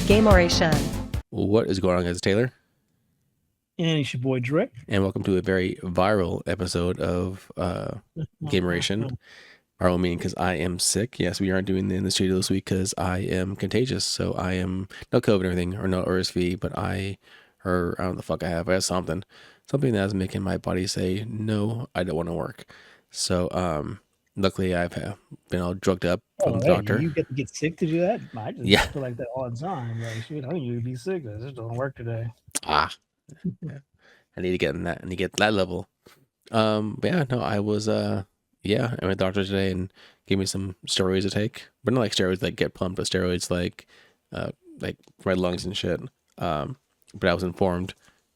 Gameoration. What is going on, guys? Taylor, And it's your boy Drake. and welcome to a very viral episode of Gameoration. Viral meaning because I am sick. Yes, we aren't doing the in the studio this week because I am contagious. So I am no COVID or anything or no RSV, but I don't know the fuck I have. I have something that's making my body say no, I don't want to work. So luckily I've been all drugged up from the doctor. You get to get sick to do that? I just Yeah. feel like that all the time. Like, shit, I don't need to be sick. This just doesn't work today. Yeah. I need to get in that. I need to get that level. But yeah, no, I was I went to the doctor today and gave me some steroids to take, but not like steroids like get pumped, but steroids like for my lungs and shit. But I was informed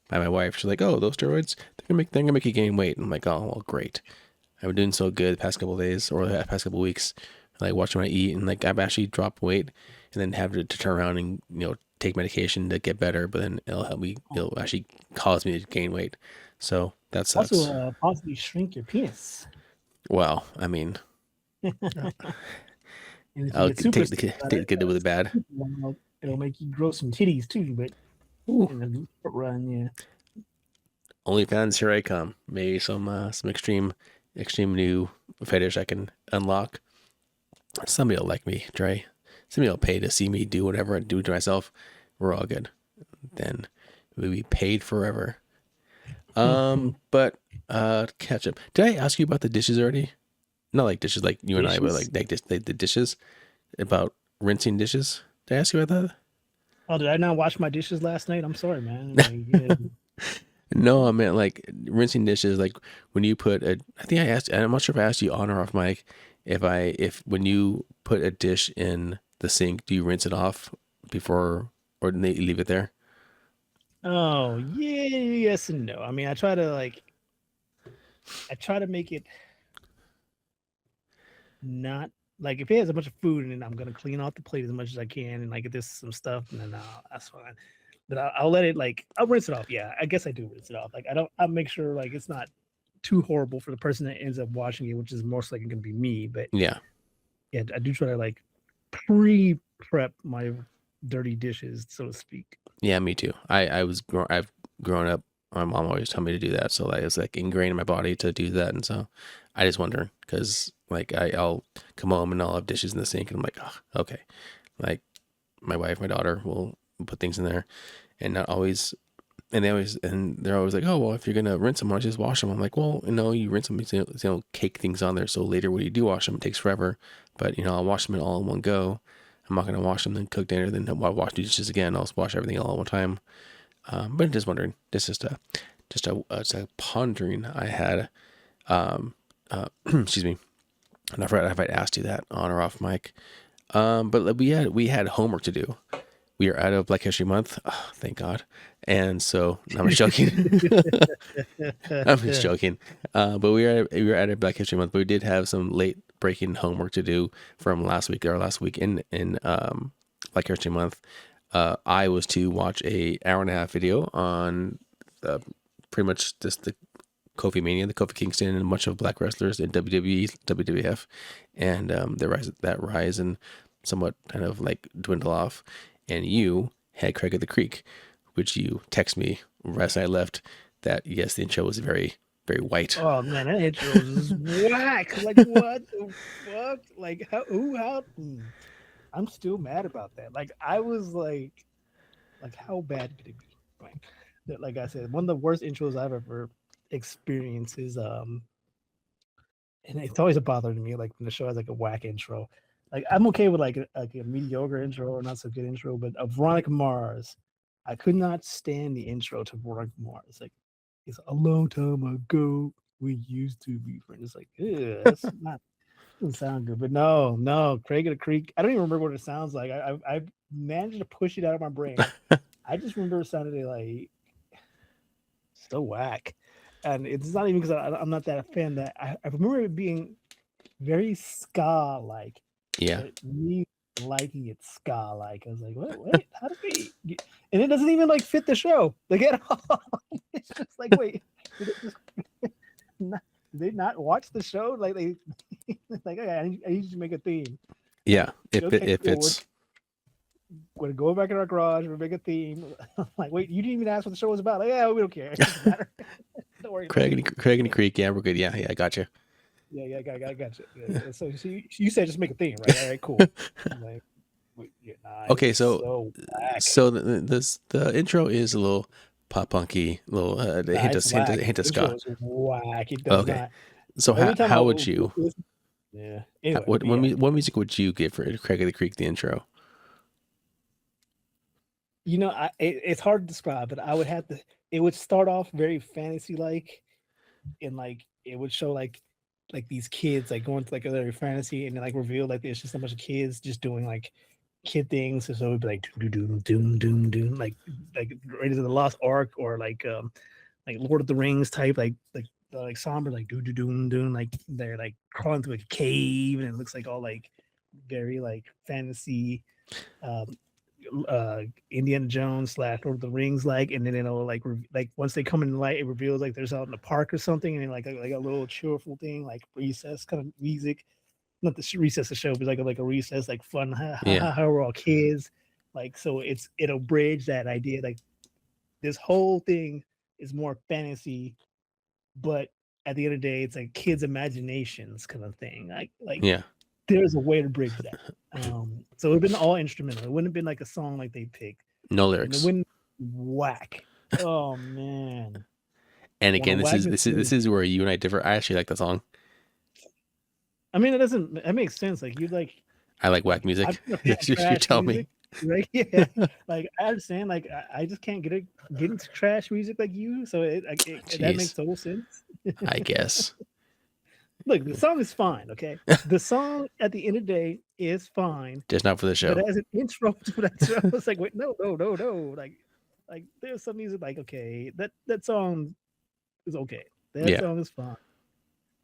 by my wife. She's like, "Oh, those steroids, they're gonna make you gain weight." And I'm like, "Oh, well, great." I've been doing so good the past couple of days or the past couple of weeks, like watching what I eat, and like I've actually dropped weight, and then have to turn around and take medication to get better, but then it'll help me. It'll actually cause me to gain weight. So that sucks. Also, possibly shrink your penis. Well, I mean, And if I'll you get take super the good with the bad. it'll make you grow some titties too, but in the short run, yeah. OnlyFans, here I come. Maybe some extreme new fetish I can unlock. Somebody will like me, Dre. Somebody will pay to see me do whatever I do to myself. We're all good. Then we'll be paid forever. But catch up. Did I ask you about the dishes already? Not like dishes like you and I, but like the dishes, about rinsing dishes. Did I ask you about that? Oh, did I not wash my dishes last night? I'm sorry, man. Like, yeah. No, I meant like rinsing dishes. Like when you put I think I asked. I'm not sure if I asked you on or off mic. If when you put a dish in the sink, do you rinse it off before, or do you leave it there? Oh, yeah, yes and no. I mean, I try to make it not like if it has a bunch of food in it, I'm gonna clean off the plate as much as I can, and like if there's some stuff, and then that's fine. But I'll let it I'll rinse it off. Yeah, I guess I do rinse it off. Like I'll make sure like it's not too horrible for the person that ends up washing it, which is most likely gonna be me. But Yeah, I do try to like pre-prep my dirty dishes, so to speak. yeah, me too. I've grown up. My mom always told me to do that, so like it's like ingrained in my body to do that, and so I just wonder because like I'll come home and I'll have dishes in the sink, and I'm like, oh, okay. Like my wife, my daughter will put things in there, and not always. And they're always like, oh well, if you're gonna rinse them, why don't you just wash them? I'm like, well, you rinse them, you don't cake things on there, so later when you do wash them, it takes forever. But I'll wash them all in one go. I'm not gonna wash them, then cook dinner, then wash the dishes again. I'll just wash everything all at one time. But I'm just wondering. This is just a pondering I had. Excuse me. And I forgot if I'd asked you that on or off mic. But we had homework to do. We are out of Black History Month. Oh, thank God. And so I'm just joking. I'm just joking. But we were out of Black History Month. But we did have some late breaking homework to do from last week in Black History Month. I was to watch a hour and a half video on pretty much just the Kofi Mania, the Kofi Kingston, and a bunch of black wrestlers in WWE, WWF, and the rise and somewhat kind of like dwindle off. And you had Craig of the Creek, which you text me right as I left that yes, the intro was very, very white. Oh man, that intro was whack. Like what the fuck? Like how? I'm still mad about that. Like I was like how bad could it be? Like I said, one of the worst intros I've ever experienced is and it's always a bother to me. Like when the show has like a whack intro. Like I'm okay with like a mediocre intro or not so good intro, but Veronica Mars, I could not stand the intro to Veronica Mars. Like it's a long time ago we used to be friends. It's like, that's not doesn't sound good. But no, Craig of the Creek. I don't even remember what it sounds like. I managed to push it out of my brain. I just remember it sounded like so whack, and it's not even because I'm not that a fan. That I remember it being very ska like. Yeah. Me liking it ska like. I was like, what? How do we? And it doesn't even like fit the show like at all. It's just like, wait, did they not watch the show? Like they like, okay, I need you to make a theme. Yeah, Okay, if it's we're gonna go back in our garage. We'll make a theme. Like, wait, you didn't even ask what the show was about. Like, yeah, we don't care. It doesn't matter. Don't worry about it. Craig and Creek. Yeah, we're good. Yeah, I got you. Yeah, I got you. Yeah. So you said just make a theme, right? All right, cool. Like, yeah, nah, Okay, it's so so whack. the intro is a little pop punky, little Nah, it's whack. hint of This show ska. is whack. It does Okay, not. so Every time I how would you listen, yeah. Anyway, but yeah, what music would you give for Craig of the Creek the intro? it's hard to describe, but I would have to. It would start off very fantasy like, and like it would show like these kids like going to like other fantasy, and then like reveal like there's just a bunch of kids just doing like kid things. So it would be like doom doom doom doom doom like Raiders of the Lost Ark, or like Lord of the Rings type, like somber, like doo doo doom doom, like they're like crawling through a cave, and it looks like all like very like fantasy, um, Indiana Jones / Lord of the Rings, like, and then like once they come in the light, it reveals like there's out in the park or something, and then like a little cheerful thing, like recess kind of music, not the recess the show, but like a recess, like fun, Yeah, how we're all kids, like, so it'll bridge that idea, like this whole thing is more fantasy, but at the end of the day, it's like kids' imaginations kind of thing. Like yeah, there's a way to bridge that. So it would have been all instrumental. It wouldn't have been like a song like they picked, no and it lyrics. wouldn't whack. Oh man, And want to again, whack this this thing? is where you and I differ. I actually like the song. I mean, it doesn't. That makes sense. Like you like. I like whack I'm music. not a fan That's of what you trash tell me. music, right? Yeah, like I understand. Like I just can't get into trash music like you. So that makes Jeez, total sense. I guess Look, the song is fine. Okay, the song at the end of the day is fine, just not for the but show. as an intro to that show, it's like, wait, no, no, no, no. Like there's some music like, okay, that song is okay. That Yeah. song is fine,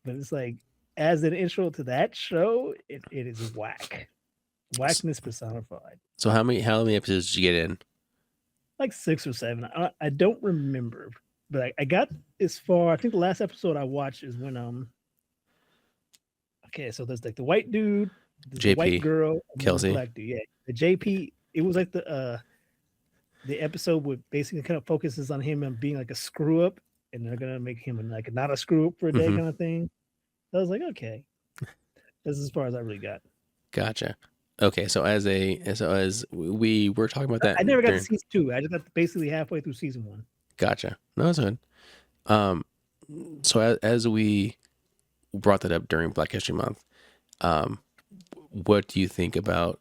but it's like as an intro to that show, it is whack. Whackness personified. So how many episodes did you get in? Like 6 or 7. I don't remember, but I got as far. I think the last episode I watched is when okay, so there's like the white dude, there's the white JP, girl, and then the Kelsey. black dude. Yeah, the JP. It was like the episode would basically kind of focuses on him and being like a screw up, and they're gonna make him like not a screw up for a day Mm-hmm. kind of thing. So I was like, okay, this is as far as I really got. Gotcha. Okay, so as we were talking about I that never got to during. season 2. I just got basically halfway through season 1. Gotcha. No, that's good. Um, so as we brought that up during Black History Month, um, what do you think about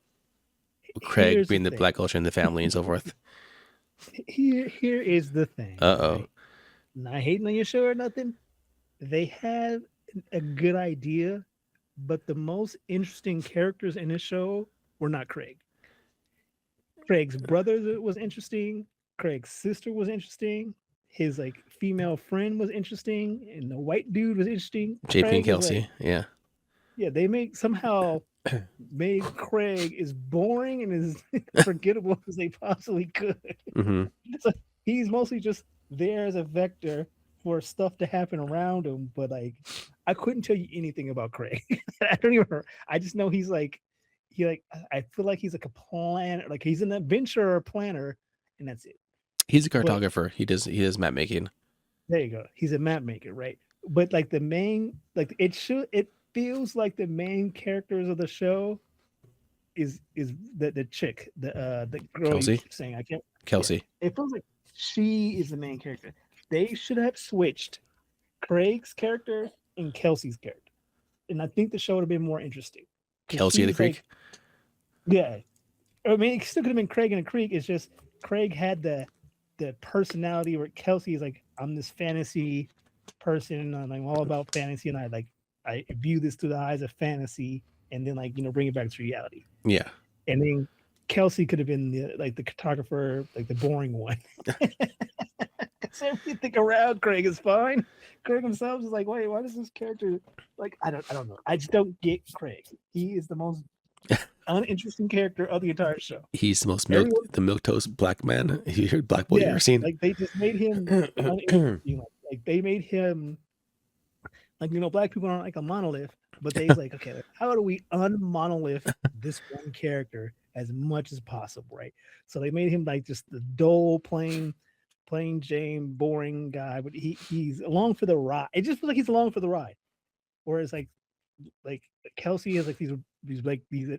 Craig Here's the being the thing. black culture in the family and so forth? Here is the thing. Uh-oh. Right? Not hating on your show or nothing. They have a good idea, but the most interesting characters in the show were not Craig. Craig's brother was interesting. Craig's sister was interesting. His like female friend was interesting, and the white dude was interesting. JP and Craig is like, Kelsey. Yeah. yeah, they make somehow made Craig as boring and as forgettable as they possibly could. Mm-hmm. So he's mostly just there as a vector for stuff to happen around him. But like, I couldn't tell you anything about Craig. I don't even. I just know he's like, I feel like he's like a planner, like he's an adventurer or planner, and that's it. He's a But cartographer. He does map making. there you go. He's a map maker, right? But like the main, like it feels like the main characters of the show is the chick, the girl you Kelsey. keep saying. I can't. Yeah, Kelsey. it feels like she is the main character. They should have switched Craig's character and Kelsey's character, and I think the show would have been more interesting. Kelsey of the She's like, Creek. yeah, I mean, it still could have been Craig and the Creek. It's just Craig had the personality where Kelsey is like, I'm this fantasy person. I'm all about fantasy, and I view this through the eyes of fantasy, and then like bring it back to reality. Yeah. And then Kelsey could have been the cartographer, like the boring one. So everything around Craig is fine. Craig himself is like, wait, why does this character like? I don't know. I just don't get Craig. He is the most uninteresting character of the entire show. He's the most Everyone, the milk toast black man, black boy you yeah, ever seen. like they just made him uninteresting. Like they made him like black people aren't like a monolith, but they's like, okay, how do we unmonolith this one character as much as possible, right? So they made him like just the dull, plain Jane, boring guy, but he's along for the ride. It just feels like he's along for the ride. Whereas like Kelsey has like these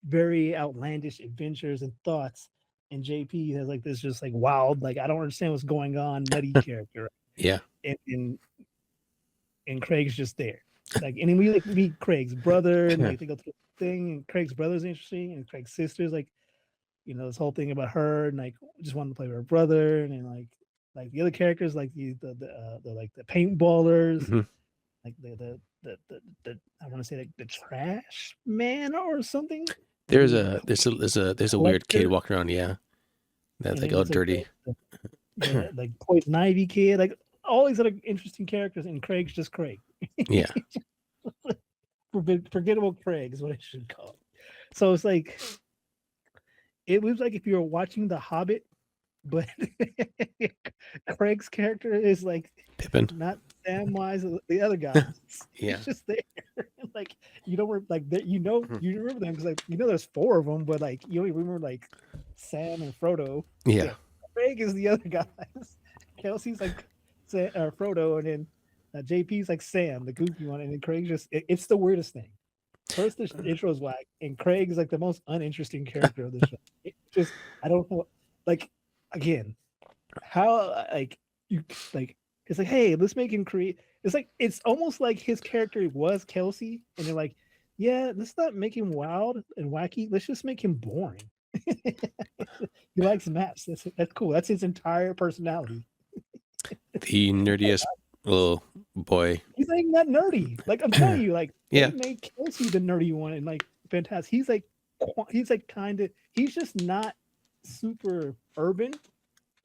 very outlandish adventures and thoughts, and JP has like this just like wild, like I don't understand what's going on, nutty character, Yeah. and and Craig's just there. Like, and then we like meet Craig's brother, and like they go through the thing, and Craig's brother's interesting, and Craig's sister's like, this whole thing about her, and like just wanted to play with her brother, and then like the other characters, like the like the paintballers, Mhm. like the I want to say like the trash man or something. Like There's he's a a there's a weird kid collector, walking around. Yeah, that's and like then all there's like dirty. the like Poison Ivy kid, like all these other interesting characters, and Craig's just Craig. Yeah. Forgettable Craig is what I should call it. So it's like it was like if you were watching The Hobbit, but Craig's character is like Pippin. not Samwise, the other guys. Yeah. He's just there. Like you don't like that. You remember them because like there's four of them, but like you only remember like Sam and Frodo. Yeah. Craig is the other guys. Kelsey's like Frodo, and then JP's like Sam, the goofy one, and then Craig's it's the weirdest thing. First, the intro is whack, and Craig is like the most uninteresting character of the show. It just, I don't know, like, again, how, like, you, like, it's like, hey, let's make him create. It's like, it's almost like his character was Kelsey, and they're like, yeah, let's not make him wild and wacky. Let's just make him boring. He likes maps. That's cool. That's his entire personality. The nerdiest little boy. He's like not nerdy. Like I'm telling you, like Yeah. they made Kelsey the nerdy one, and like fantastic. He's like kind of. He's just not super urban.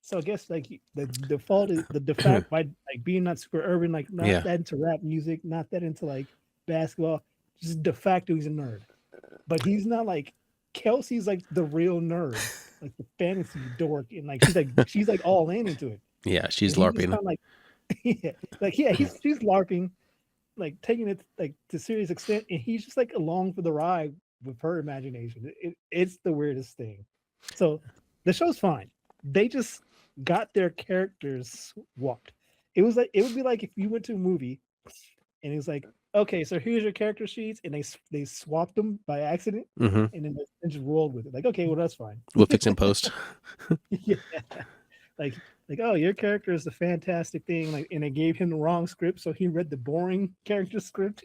So I guess like the default is the fact by like being not super urban, like not Yeah. that into rap music, not that into like basketball. Just de facto he's a nerd, but he's not like Kelsey's like the real nerd, like the fantasy dork, and like she's like all into it. Yeah, she's And he's just LARPing. kinda like she's LARPing, like taking it like to serious extent, and he's just like along for the ride with her imagination. It's the weirdest thing. So the show's fine. They just got their characters swapped. It would be like if you went to a movie and it was like, okay, so here's your character sheets, and they swapped them by accident, Mm-hmm. and then they just rolled with it. Like, okay, well that's fine. We'll fix in post. Yeah. Like oh, your character is the fantastic thing, like, and they gave him the wrong script, so he read the boring character script.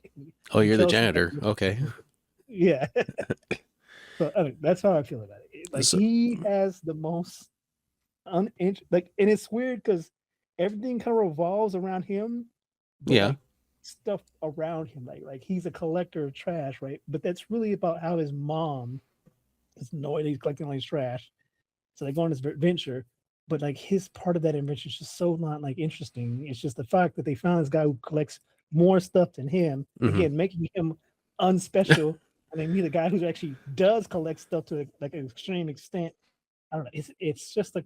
Oh, you're the Kelsey, janitor. Okay. yeah. So that's how I feel about it. Like So- he has the most like, and it's weird because everything kind of revolves around him. But Yeah. like, stuff around him, like he's a collector of trash, right? But that's really about how his mom is annoyed he's collecting all his trash. So they go on this adventure, but like his part of that adventure is just so not like interesting. It's just the fact that they found this guy who collects more stuff than him, Mhm. again, making him unspecial. And they meet a guy who actually does collect stuff to like an extreme extent. I don't know. It's just like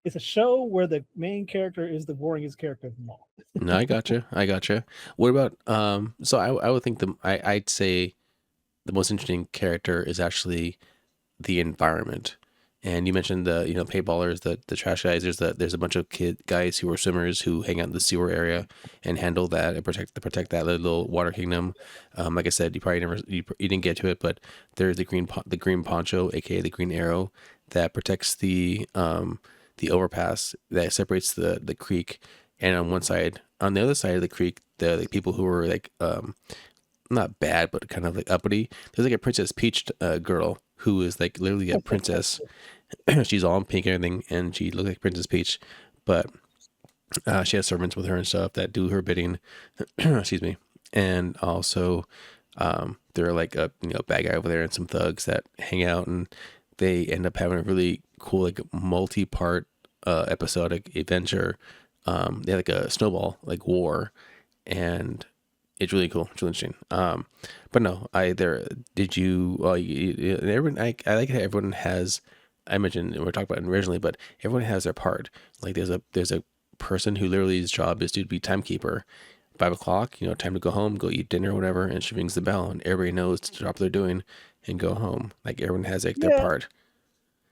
it's a show where the main character is the boringest character of them all. No, I gotcha. What about so I would think I'd say the most interesting character is actually the environment. And you mentioned the paintballers, the trash guys. There's a bunch of guys who are swimmers who hang out in the sewer area and handle that and protect that little water kingdom. Like I said, you probably you didn't get to it, but there's the green poncho, aka the green arrow, that protects the overpass that separates the creek. And on the other side of the creek, the people who are like not bad, but kind of like uppity. There's like a Princess Peach girl who is like literally a princess. She's all in pink and everything, and she looks like Princess Peach, but she has servants with her and stuff that do her bidding. Excuse me. And also, there are like a bad guy over there and some thugs that hang out, and they end up having a really cool like multi-part episodic adventure. They have like a snowball like war, and it's really cool. It's really interesting. But no, everyone, I like how everyone has, I mentioned, and we are talking about it originally, but everyone has their part. Like there's a person who literally his job is to be timekeeper. 5 o'clock, time to go home, go eat dinner or whatever, and she rings the bell and everybody knows to stop what they're doing and go home. Like everyone has like their Yeah, part.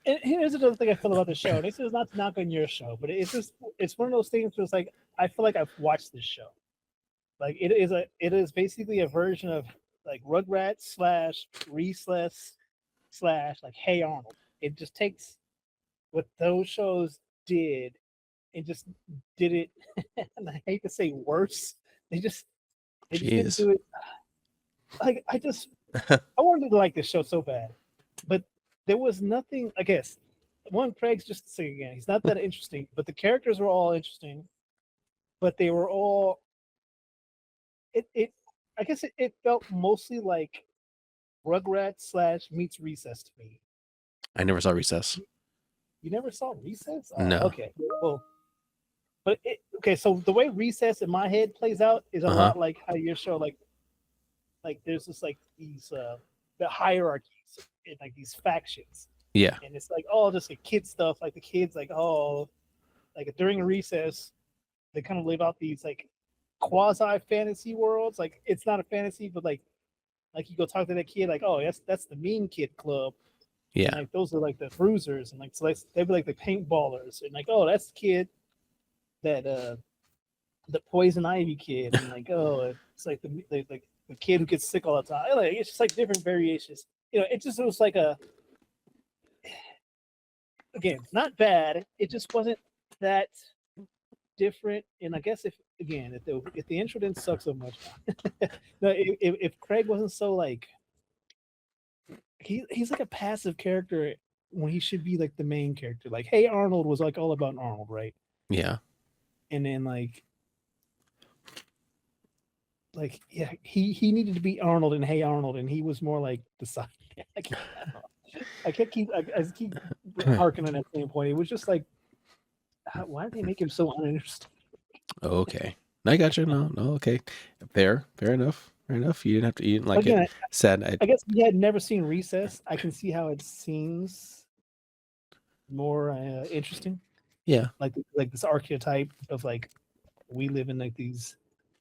and here's another thing I feel about the show. This is not to knock on your show, but it's just it's one of those things where it's like I feel like I've watched this show. Like it is basically a version of like Rugrats slash Recess slash like Hey Arnold. It just takes what those shows did and just did it. And I hate to say worse. They just they just didn't Jeez. do it. Like I wanted to like this show so bad, but there was nothing. I guess one Craig's just to say again, he's not that interesting, but the characters were all interesting. But they were all it. I guess it felt mostly like Rugrats slash meets Recess to me. I never saw Recess. You never saw Recess? Oh, No. okay. Well, but okay. So the way Recess in my head plays out is a Uh huh. lot like how your show like there's just like these the hierarchies and like these factions, Yeah. and it's like all just like kid stuff. Like the kids like oh like during a recess they kind of live out these like quasi fantasy worlds. Like it's not a fantasy, but like you go talk to that kid like oh that's the mean kid club and Yeah. like those are like the bruisers and like so they'd be like the paintballers and like oh that's the kid that the poison ivy kid and like oh it's like the kid who gets sick all the time like it's just like different variations it just was like a again not bad it just wasn't that different and I guess if again if the intro didn't suck so much no if Craig wasn't so like he's like a passive character when he should be like the main character like hey Arnold was like all about Arnold right Yeah. and then like yeah he needed to be Arnold and hey Arnold and he was more like the side I can't keep I keep harking on that same point it was just like why did they make him so uninteresting Okay. I got you. No. No. Okay. Fair. Fair enough. Fair enough. You didn't have to. You didn't like it. again Sad. I. I guess we had never seen Recess I can see how it seems more interesting Yeah. like this archetype of like we live in like these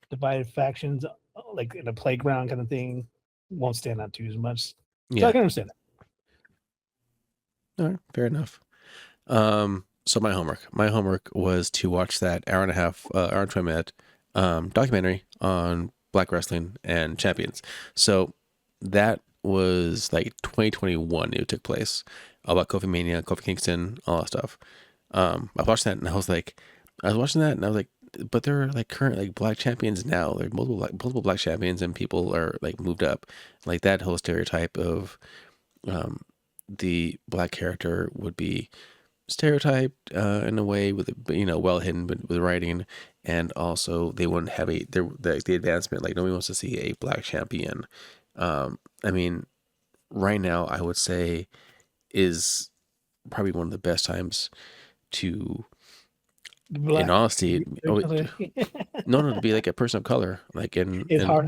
divided factions like in a playground kind of thing won't stand out too as much so I Yeah. can understand that All right. Fair enough. So my homework. My homework was to watch that hour and a half, hour and 20 minute documentary on Black wrestling and champions. So that was like 2021. It took place about Kofi Mania, Kofi Kingston, all that stuff. I watched that and I was watching that and I was like, but there are like current like black champions now. There are multiple black champions and people are like moved up. Like that whole stereotype of um, the black character would be stereotyped in a way with well hidden with writing, and also they wouldn't have the advancement. Like nobody wants to see a black champion. I mean, right now I would say is probably one of the best times to, in black honesty, oh, no, no, to be like a person of color, like in it's hard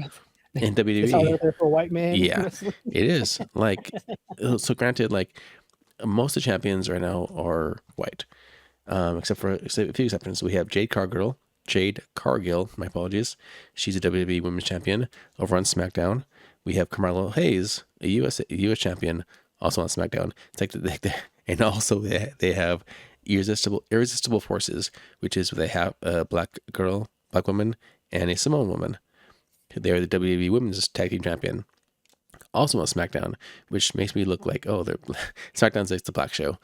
in it's hard WWE. out there for a white man Yeah, it is. Like, so granted, like most of the champions right now are white, except for a few exceptions. We have Jade Cargill. My apologies. She's a WWE Women's Champion over on SmackDown. We have Carmelo Hayes, a US champion, also on SmackDown. It's like and also they have Irresistible Forces, which is they have a black woman, and a Samoan woman. They're the WWE Women's Tag Team Champion, also on SmackDown, which makes me look like they're SmackDown's like the black show.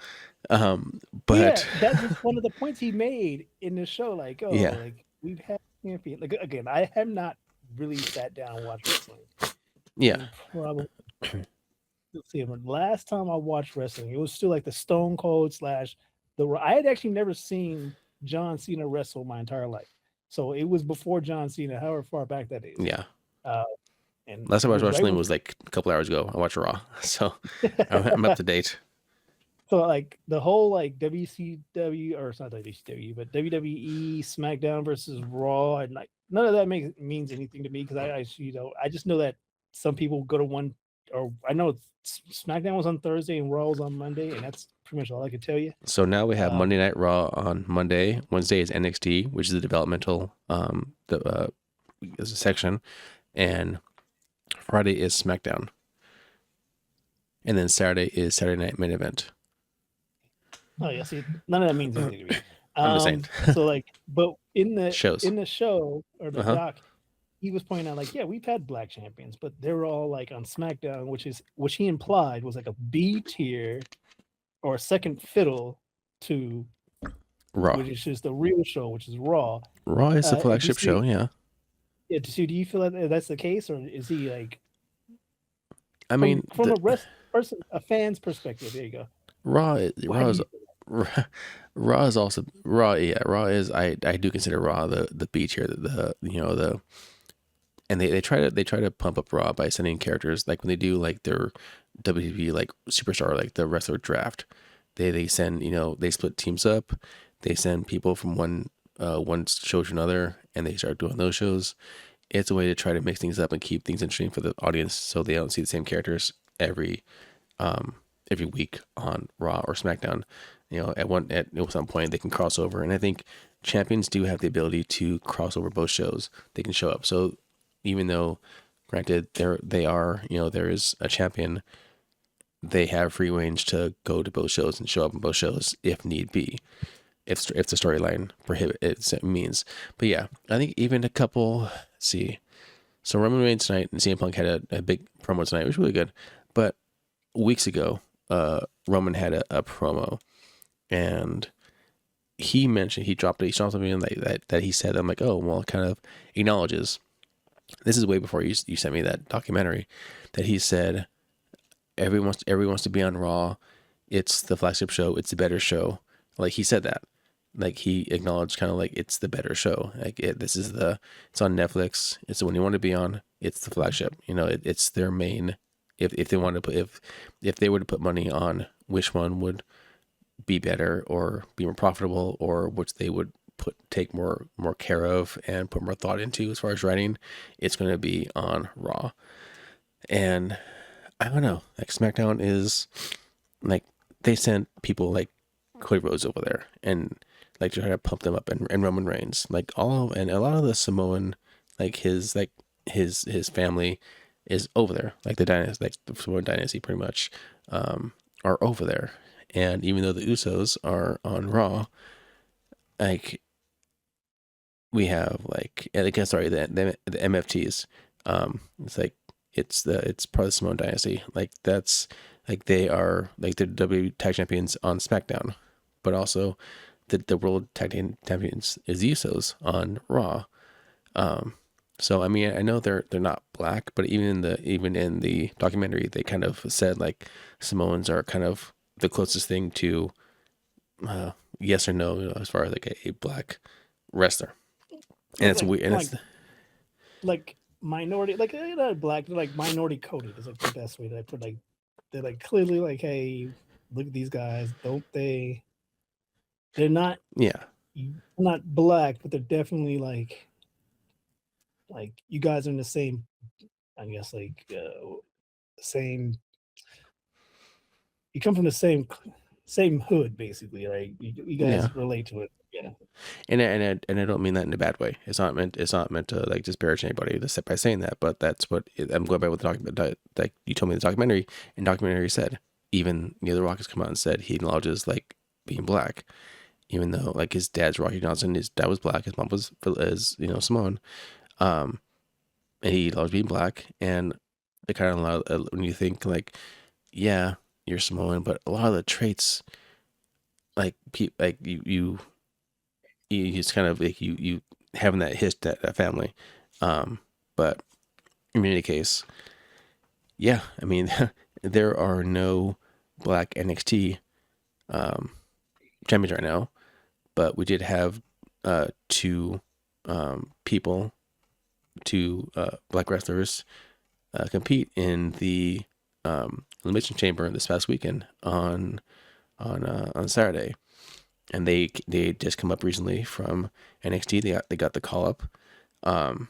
yeah But that was one of the points he made in the show like oh yeah, like we've had champion like again I have not really sat down and watched wrestling yeah, and probably let's see last time I watched wrestling it was still like the Stone Cold slash I had actually never seen John Cena wrestle my entire life so it was before John Cena however far back that is yeah. uh and Last time it I watched was right wrestling when was like a couple hours ago. I watched Raw, so I'm up to date. so like the whole like WCW or it's not WCW but WWE SmackDown versus Raw and like none of that means anything to me because I just know that some people go to one or I know SmackDown was on Thursday and Raw was on Monday and that's pretty much all I can tell you. So now we have Uh, Monday Night Raw on Monday. Wednesday is NXT, which is the developmental is a section, and Friday is SmackDown. And then Saturday is Saturday Night Main Event. Oh yeah, see, none of that means anything to me. I'm just saying. So like, but Shows. in the show or the Uh-huh. doc, he was pointing out like, yeah, we've had black champions, but they were all like on SmackDown, which he implied was like a B tier or a second fiddle to Raw. which is just the real show, which is Raw. Raw is the Do you flagship see? show, yeah. Yeah, so do you feel like that's the case, or is he like I mean, from a rest person, a fan's perspective? There you go. Why Raw do is you? Raw is also Raw. Yeah, Raw is. I do consider Raw the B tier. The you know the and they try to pump up Raw by sending characters like when they do like their WWE like superstar like the wrestler draft. They send they split teams up. They send people from one show to another, and they start doing those shows. It's a way to try to mix things up and keep things interesting for the audience, so they don't see the same characters um, every week on Raw or SmackDown. At some point they can cross over, and I think champions do have the ability to cross over both shows. They can show up. So even though, granted, there is a champion, they have free range to go to both shows and show up in both shows if need be. If the storyline prohibit it means. But yeah, I think even a couple. Let's see. So Roman Reigns tonight and CM Punk had a big promo tonight. It was really good. But weeks ago, Roman had a promo, and he dropped something that he said. I'm like, oh well, it kind of acknowledges. This is way before you sent me that documentary, that he said everyone wants to be on Raw. It's the flagship show. It's the better show. Like he said that. Like he acknowledged kind of like it's the better show. It's on Netflix. It's the one you want to be on. It's the flagship. It's their main. If they wanted to put if they were to put money on which one would be better or be more profitable or which they would take more care of and put more thought into as far as writing, it's going to be on Raw. And I don't know, like SmackDown is like they sent people like Cody Rhodes over there and like to try to pump them up, and Roman Reigns, and a lot of the Samoan, his family is over there, like the dynasty, like the Samoan dynasty, pretty much, are over there. And even though the Usos are on Raw, like we have sorry, the MFTs, it's part of the Samoan dynasty. Like that's like they are like the WWE Tag Champions on SmackDown, but also the World Tag Team Champions is the Usos on Raw. So I mean, I know they're not black, but even in the documentary, they kind of said like Samoans are kind of the closest thing to yes or no, as far as like a black wrestler. And it's weird, and like minority, like they're not black, they're like minority coded is like the best way that I put. Like they're like clearly like, hey, look at these guys, don't they? They're not yeah, not black, but they're definitely like you guys are in the same, I guess, like same. You come from the same hood, basically. Like you yeah. guys relate to it. Yeah. And I don't mean that in a bad way. It's not meant to like disparage anybody by saying that. But that's what I'm going by with the document. Like you told me the documentary, and documentary said even The Rock has come out and said he acknowledges like being black, even though like his dad's Rocky Johnson, his dad was black, his mom was Samoan, and he loves being black. And it kind of when you think like, yeah, you're Samoan, but a lot of the traits like you just kind of like you having that family. But in any case, yeah, I mean, there are no black NXT champions right now, but we did have two people, two black wrestlers compete in the elimination chamber this past weekend on Saturday. And they just come up recently from NXT. They got the call up, and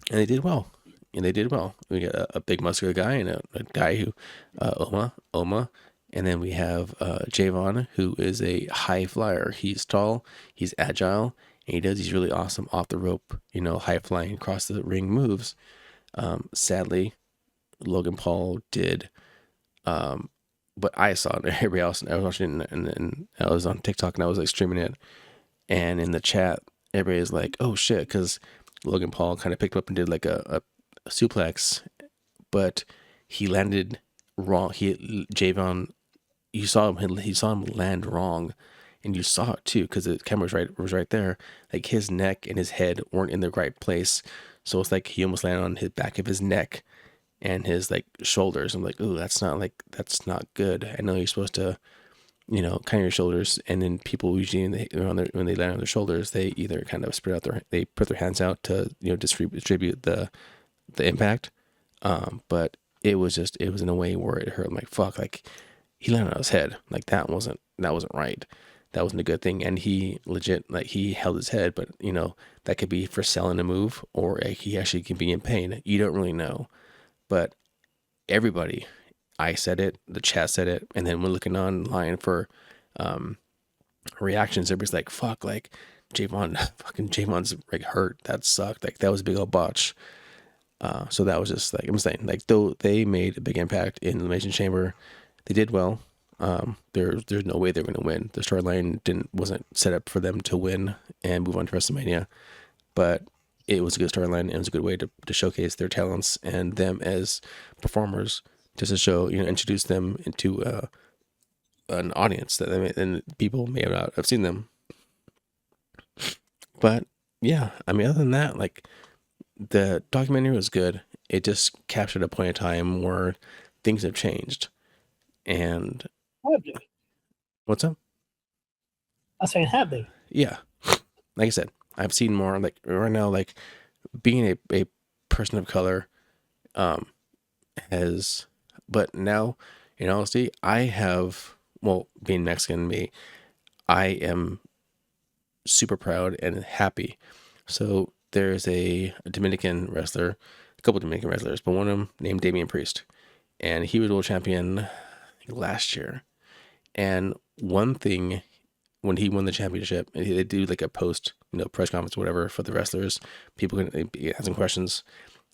they did well. We got a big muscular guy and a guy who Oma, and then we have Javon, who is a high flyer. He's tall, he's agile, and he does these really awesome off the rope, high flying across the ring moves. Sadly, Logan Paul did Um, but I saw it. Everybody else, I was watching it, and I was on TikTok and I was like streaming it. And in the chat, everybody is like, "Oh shit!" Because Logan Paul kind of picked up and did like a suplex, but he landed wrong. Javon, you saw him. He saw him land wrong, and you saw it too because the camera was right there. Like his neck and his head weren't in the right place, so it's like he almost landed on his back of his neck and his like shoulders. I'm like, "Ooh, that's not good." I know you're supposed to, kind of your shoulders, and then people usually when they land on their shoulders, they either kind of spread out they put their hands out to distribute the impact. But it was in a way where it hurt. I'm like, fuck, like he landed on his head. Like that wasn't right. That wasn't a good thing. And he legit, like he held his head, but that could be for selling a move, or like, he actually can be in pain. You don't really know. But everybody, I said it, the chat said it, and then we're looking online for um, reactions. Everybody's like, fuck, like Javon's like hurt. That sucked. Like that was a big old botch. So that was just like I'm saying, like though they made a big impact in the Elimination Chamber, they did well. There's no way they're going to win. The storyline wasn't set up for them to win and move on to WrestleMania, but it was a good storyline. It was a good way to showcase their talents and them as performers, just to show introduce them into an audience that and people may not have seen them. But yeah, I mean, other than that, like the documentary was good. It just captured a point in time where things have changed. And Have they? what's up? I'm saying, have they? Yeah, like I said, I've seen more. Like right now, like being a person of color, um, has, but now, in honesty, I have. Well, being Mexican, me, I am super proud and happy. So there's a Dominican wrestler, a couple of Dominican wrestlers, but one of them named Damian Priest, and he was world champion I think, last year. And one thing, when he won the championship, and they do like a post, press conference, or whatever, for the wrestlers, people can be asking questions.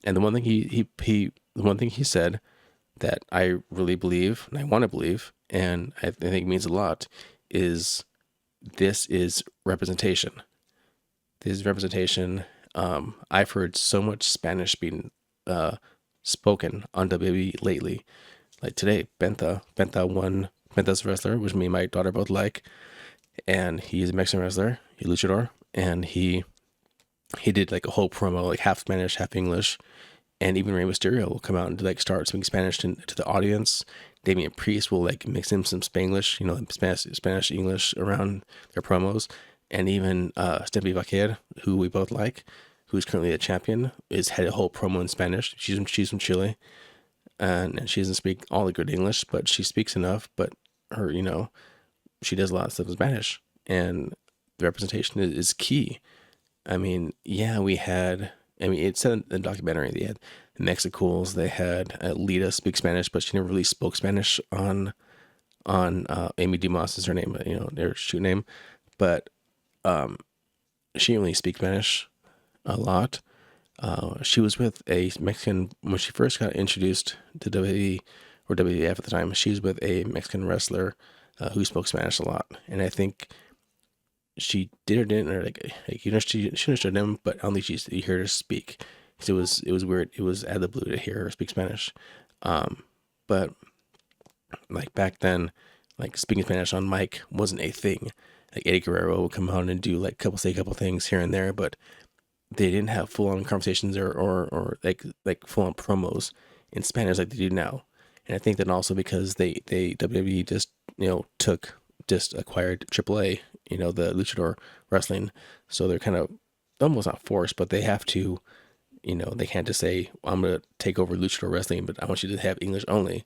And the one thing the one thing he said that I really believe, and I want to believe, and I think means a lot, is this is representation. This is representation. I've heard so much Spanish being spoken on WWE lately. Like today, Benta's a wrestler, which me and my daughter both like, and he's a Mexican wrestler, he's a luchador, and he did like a whole promo, like half Spanish, half English, and even Rey Mysterio will come out and like start speaking Spanish to the audience. Damian Priest will like mix in some Spanglish, Spanish, English around their promos, and even Stephanie Vaquer, who we both like, who's currently a champion, is had a whole promo in Spanish. She's from Chile, and she doesn't speak all the good English, but she speaks enough. But her, she does a lot of stuff in Spanish, and the representation is key. I mean, yeah, we had. I mean, it said in the documentary they had the Mexicools, they had Lita speak Spanish, but she never really spoke Spanish on Amy Dimas is her name, their shoot name, but she only speaks Spanish a lot. She was with a Mexican when she first got introduced to WWE or WWF at the time. She was with a Mexican wrestler who spoke Spanish a lot, and I think she did or didn't, or like she understood him, but I don't think you heard her speak. Because it was weird. It was out of the blue to hear her speak Spanish. But like back then, like speaking Spanish on mic wasn't a thing. Like Eddie Guerrero would come on and do like say a couple things here and there, but they didn't have full on conversations or like full on promos in Spanish like they do now. And I think that also because they WWE just just acquired AAA, the luchador wrestling, so they're kind of almost not forced, but they have to, they can't just say I'm gonna take over luchador wrestling, but I want you to have English only.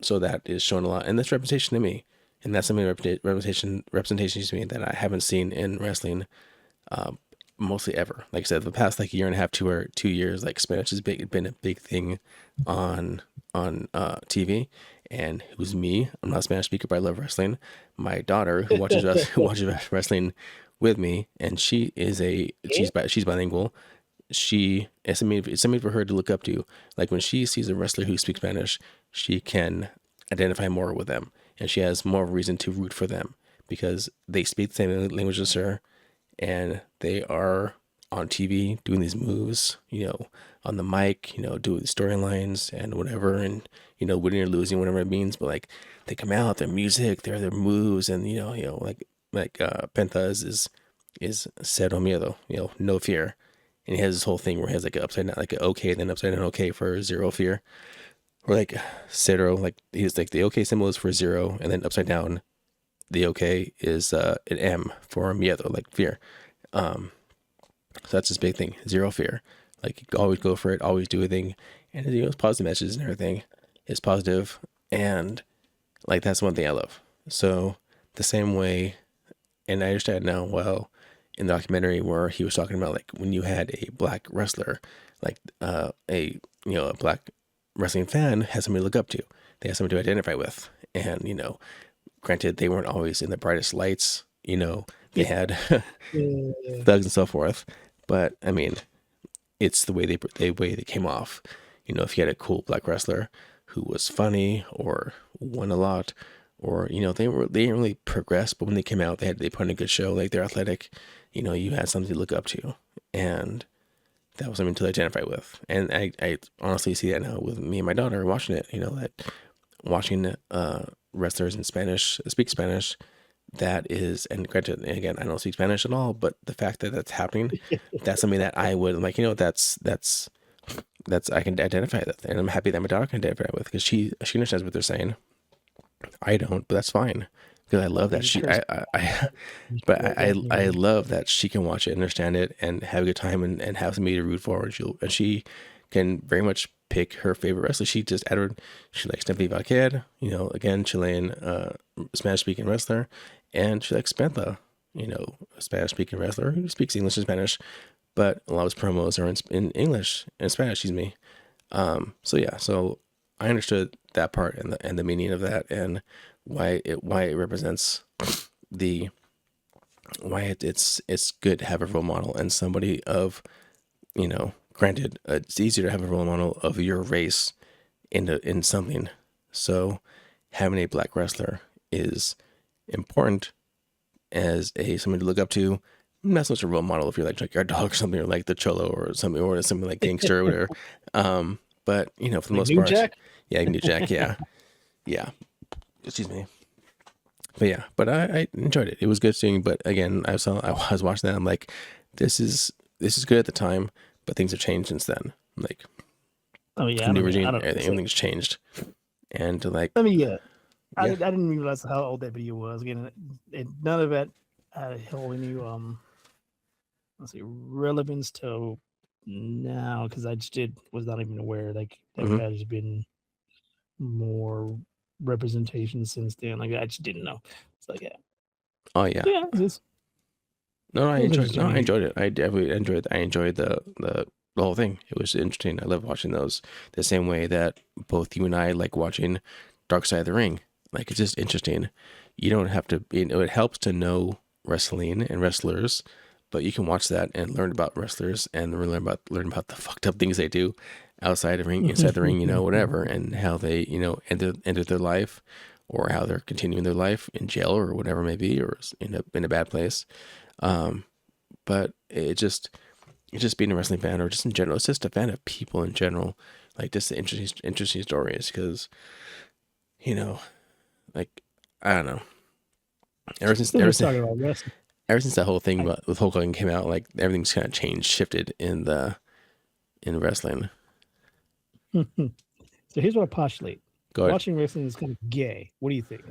So that is shown a lot, and that's representation to me, and that's something representation to me that I haven't seen in wrestling mostly ever. Like I said, the past like year and a half, 2 years, like Spanish has been a big thing on TV. And who's me? I'm not a Spanish speaker, but I love wrestling. My daughter, who watches who watches wrestling with me, and she's bilingual. it's something for her to look up to. Like when she sees a wrestler who speaks Spanish, she can identify more with them, and she has more reason to root for them because they speak the same language as her, and they are on TV doing these moves, on the mic, doing storylines and whatever, and winning or losing, whatever it means. But like they come out, their music, their moves, and Penta is cero miedo, no fear, and he has this whole thing where he has like an upside down, like an okay, then upside down okay for zero fear, or like cero, like he's like the okay symbol is for zero, and then upside down, the okay is an M for miedo, like fear. So that's his big thing, zero fear. Like always go for it, always do a thing, and it's positive messages and everything is positive, and like that's one thing I love. So the same way, and I understand now. Well, in the documentary where he was talking about like when you had a black wrestler, like a black wrestling fan has somebody to look up to, they have somebody to identify with, and granted they weren't always in the brightest lights. They Yeah. had Yeah. thugs and so forth, but I mean, it's the way they came off. If you had a cool black wrestler who was funny or won a lot, or they didn't really progress, but when they came out, they put in a good show. Like they're athletic, you had something to look up to, and that was something to identify with. And I honestly see that now with me and my daughter watching it. That watching wrestlers in Spanish speak Spanish. That is, and granted, again, I don't speak Spanish at all, but the fact that that's happening, that's something that I would like. That's I can identify with, and I'm happy that my daughter can identify with because she understands what they're saying. I don't, but that's fine because I love that I love that she can watch it, understand it, and have a good time, and have somebody to root for, and she can very much pick her favorite wrestler. She just added, she likes Stephanie Valquer, again, Chilean, Spanish speaking wrestler, and she likes Penta, Spanish speaking wrestler who speaks English and Spanish, but a lot of his promos are in English and Spanish, excuse me. So yeah, so I understood that part and the meaning of that, and why it represents the it's good to have a role model and somebody of, granted, it's easier to have a role model of your race in something. So having a black wrestler is important as somebody to look up to. Not so much a role model if you're like Junkyard Dog or something, or like the Cholo or something like Gangster or whatever. But for the Like most New part, Jack? yeah, New Jack, yeah, yeah. Excuse me. But yeah, but I enjoyed it. It was good seeing. But again, I was watching that. I'm like, this is good at the time, but things have changed since then. Like Oh yeah, new I regime, don't know. everything's changed, and like I mean, yeah, I yeah, didn't realize how old that video was. Again, none of that held any let's see, relevance to now because I just was not even aware like there hmm has been more representation since then. Like I just didn't know. It's like yeah, oh yeah. yeah, No, I it was enjoyed it. interesting No, to I hear. enjoyed it. I definitely enjoyed. I enjoyed the whole thing. It was interesting. I love watching those the same way that both you and I like watching Dark Side of the Ring. Like it's just interesting. You don't have to. It helps to know wrestling and wrestlers, but you can watch that and learn about wrestlers and learn about the fucked up things they do outside the ring, inside the ring. Whatever, and how they ended their life, or how they're continuing their life in jail or whatever it may be, or in a bad place. Um, but it's just being a wrestling fan, or just in general, it's just a fan of people in general, like just the interesting stories, because you know, like I don't know, ever since Since ever we're since talking about wrestling, ever since that whole thing I, about with Hulk Hogan came out, like everything's kind of changed, shifted in wrestling. so here's what I postulate: Go ahead. watching wrestling is kind of gay. What do you think?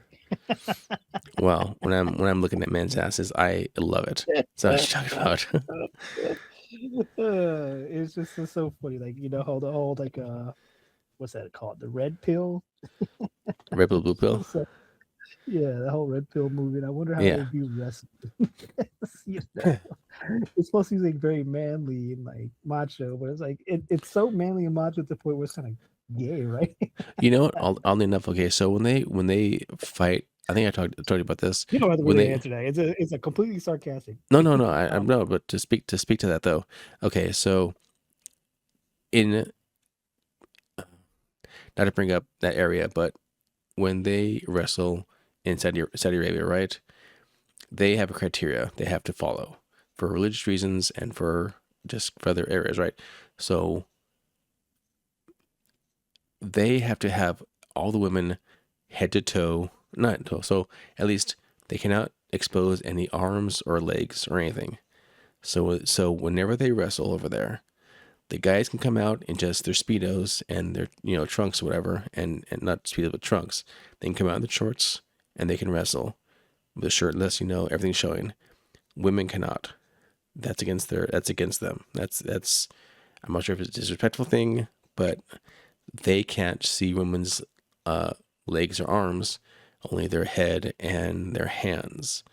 Well, when I'm looking at men's asses, I love it. So what you talking about? It's so funny. Like how the whole like what's that called? The red pill. Red pill, blue pill. So, yeah, the whole red pill movement. I wonder how they Yeah. view wrestling. you know? It's supposed to be like very manly and like macho, but it's like it's so manly and macho to the point where it's kind of gay, right? You know what? Oddly enough, okay. So when they fight, I think I told you about this. You don't have to When really they answer that. It's a completely sarcastic. No, no, no. um, I'm no, but to speak to that though. Okay, so in not to bring up that area, but when they wrestle in Saudi Arabia, right? They have a criteria they have to follow for religious reasons and for just for other areas, right? So they have to have all the women head to toe, not toe, so at least they cannot expose any arms or legs or anything. So whenever they wrestle over there, the guys can come out in just their speedos and their trunks or whatever, and not speedos but trunks. They can come out in the shorts and they can wrestle with a shirtless, everything's showing. Women cannot. That's against them. That's I'm not sure if it's a disrespectful thing, but they can't see women's legs or arms, only their head and their hands.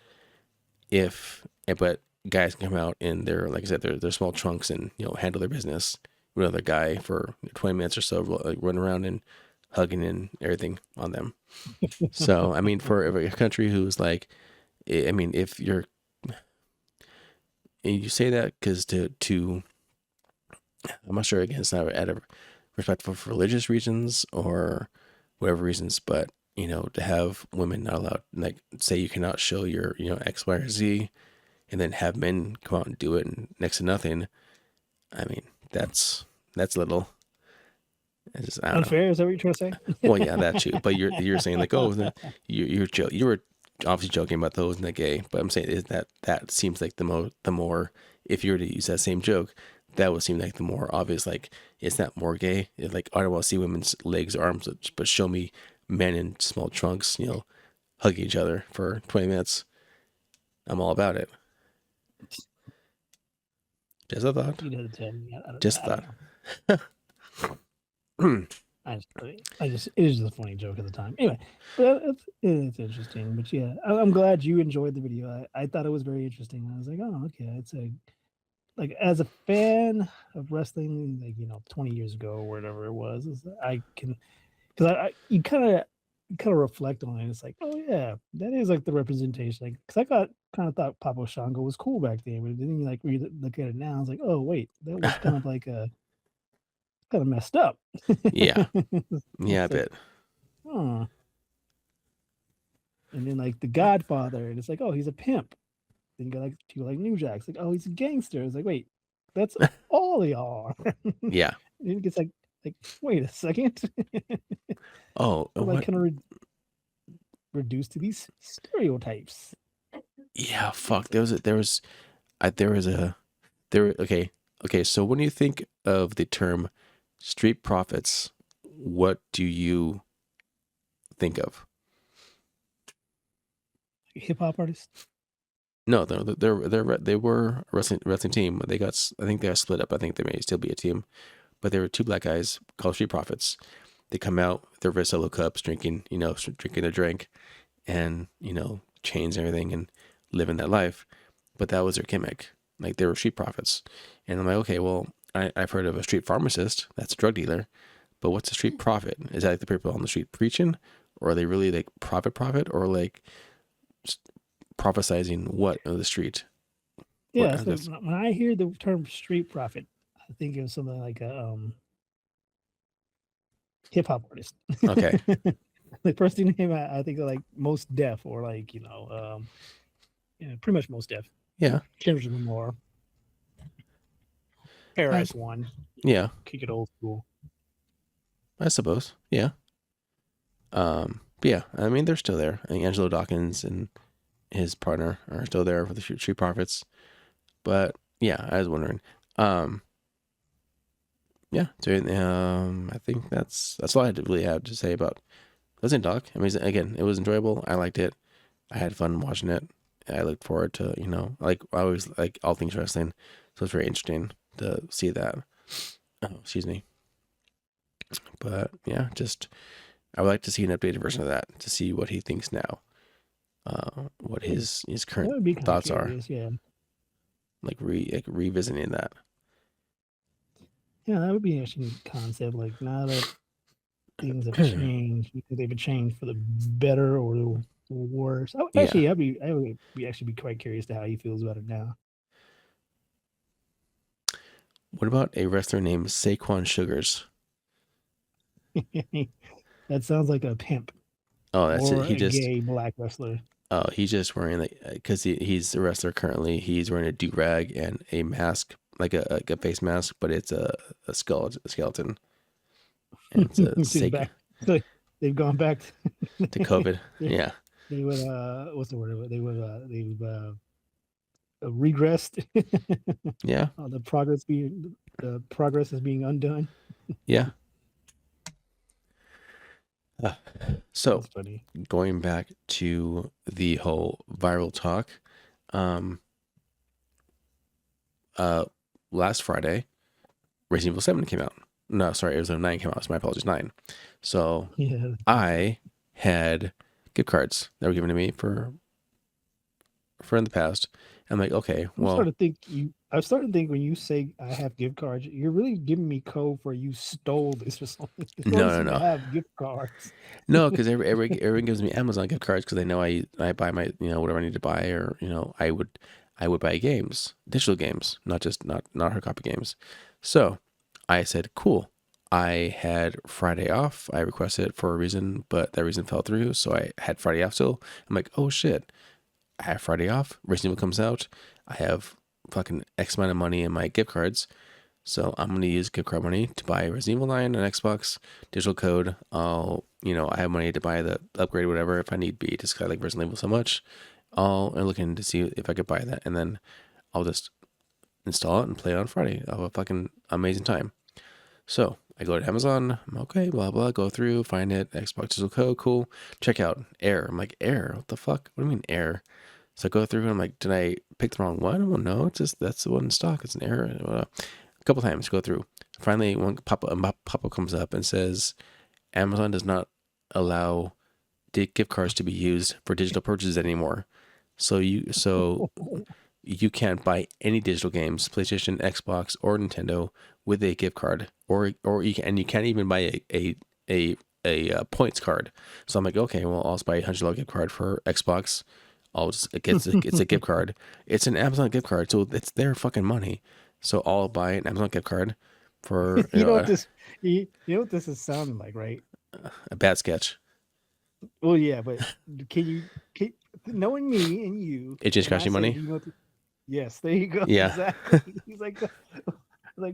But guys can come out in their, like I said, their small trunks and handle their business with another guy for 20 minutes or so, like run around and hugging and everything on them. So I mean, for a country who's like, I mean, if you're, and you say that because to I'm not sure, again, it's not out of respectful for religious reasons or whatever reasons, but to have women not allowed, like, say you cannot show your X, Y, or Z, and then have men come out and do it and next to nothing. I mean, that's little. I don't know. Unfair? Is that what you're trying to say? Well, yeah, that too. But you're saying like, oh, you were obviously joking about those and the gay, but I'm saying is that seems like the more, if you were to use that same joke, that would seem like the more obvious. Like, it's not more gay. It's like, I don't want to see women's legs or arms, but show me men in small trunks, hugging each other for 20 minutes. I'm all about it. Just a thought. You didn't tell me. Just I thought. I just it was just a funny joke at the time. Anyway, but it's interesting. But yeah, I'm glad you enjoyed the video. I thought it was very interesting. I was like, oh, okay. It's like, as a fan of wrestling, like 20 years ago or whatever it was, I can, because I you kind of reflect on it. It's like, oh yeah, that is like the representation. Like, because I kind of thought Papa Shango was cool back then, but then you like look at it now, it's like, oh wait, that was kind of like kind of messed up. Yeah. Yeah, I It's like, bet. huh. And then like the Godfather, and it's like, oh, he's a pimp. Then you got like people like New Jack's, like, oh, he's a gangster. It's like, wait, that's all they are. Yeah. And it gets like, wait a second. Oh, We're like what? kind of reduced to these stereotypes. Yeah, fuck. Okay. So when you think of the term street profits, what do you think of? Hip hop artists. No, they were a wrestling team. I think they got split up. I think they may still be a team, but there were two black guys called Street Profits. They come out with their solo cups, drinking their drink, and chains and everything, and living that life. But that was their gimmick. Like, they were street profits, and I'm like, okay, well, I've heard of a street pharmacist. That's a drug dealer. But what's a street prophet? Is that like the people on the street preaching, or are they really like prophet, or like prophesizing what of the street? Yeah, so when I hear the term street prophet, I think of something like a hip hop artist. Okay. The first thing I think of, like, Most Def, or like yeah, pretty much Most Def. Yeah. Kendrick Lamar, Paris One. Yeah. Kick it old school. I suppose. Yeah. But yeah, I mean, they're still there. I think Angelo Dawkins and his partner are still there for the Street Profits. But yeah, I was wondering. Yeah. So I think that's all I really had to say about Listen Doc. I mean, again, it was enjoyable. I liked it. I had fun watching it. I look forward to I always like all things wrestling, so it's very interesting to see that. Oh, excuse me. But yeah, just I would like to see an updated version of that to see what he thinks now. What his current thoughts curious, are. Yeah. Like revisiting that. Yeah, that would be an interesting concept. Like, now that things have changed, because they've changed for the better or the worse. Actually, I would be quite curious to how he feels about it now. What about a wrestler named Saquon Sugars? That sounds like a pimp Oh, that's it. or a gay black wrestler. Oh, he's just wearing like because he's a wrestler currently. He's wearing a do rag and a mask, like a face mask, but it's a skeleton, and it's a Which is sake back. So they've gone back to to COVID. they, Yeah, they would what's the word? They've regressed. yeah, The progress is being undone. yeah. Uh, so That's funny. going back to the whole viral talk, um, uh, last Friday, Resident Evil 7 came out. No, sorry, Arizona 9 came out. So my apologies, 9. So Yeah. I had gift cards that were given to me for in the past. I'm like, okay, well, I'm starting to think when you say I have gift cards, you're really giving me code for you stole this or something. You don't no, seem to no, have gift cards. no, because everyone gives me Amazon gift cards because they know I buy my whatever I need to buy, or I would buy games, digital games, not hard copy games. So I said, cool. I had Friday off. I requested it for a reason, but that reason fell through. So I had Friday off still. I'm like, oh shit, I have Friday off. Resident Evil comes out. I have fucking X amount of money in my gift cards. So I'm going to use gift card money to buy Resident Evil 9 on Xbox, digital code. I have money to buy the upgrade, whatever, if I need be, just because I like Resident Evil so much. I'm looking to see if I could buy that. And then I'll just install it and play it on Friday. I'll have a fucking amazing time. So I go to Amazon. I'm okay, blah, blah, go through, find it, Xbox digital code, cool. Check out, error. I'm like, error? What the fuck? What do you mean error? So I go through and I'm like, did I pick the wrong one? Well, no, it's just that's the one in stock. It's an error. A couple times go through. Finally, one pop-up comes up and says, Amazon does not allow gift cards to be used for digital purchases anymore. So you can't buy any digital games, PlayStation, Xbox, or Nintendo with a gift card, or you can't even buy a points card. So I'm like, okay, well, I'll just buy a $100 gift card for Xbox. It's a gift card. It's an Amazon gift card, so it's their fucking money. So I'll buy an Amazon gift card for You know what this you know what this is sounding like, right? a bad sketch. Well, yeah, but can knowing me and you, It just when costs I you say, money. do you know what yes, there you go. Yeah, Exactly. He's like,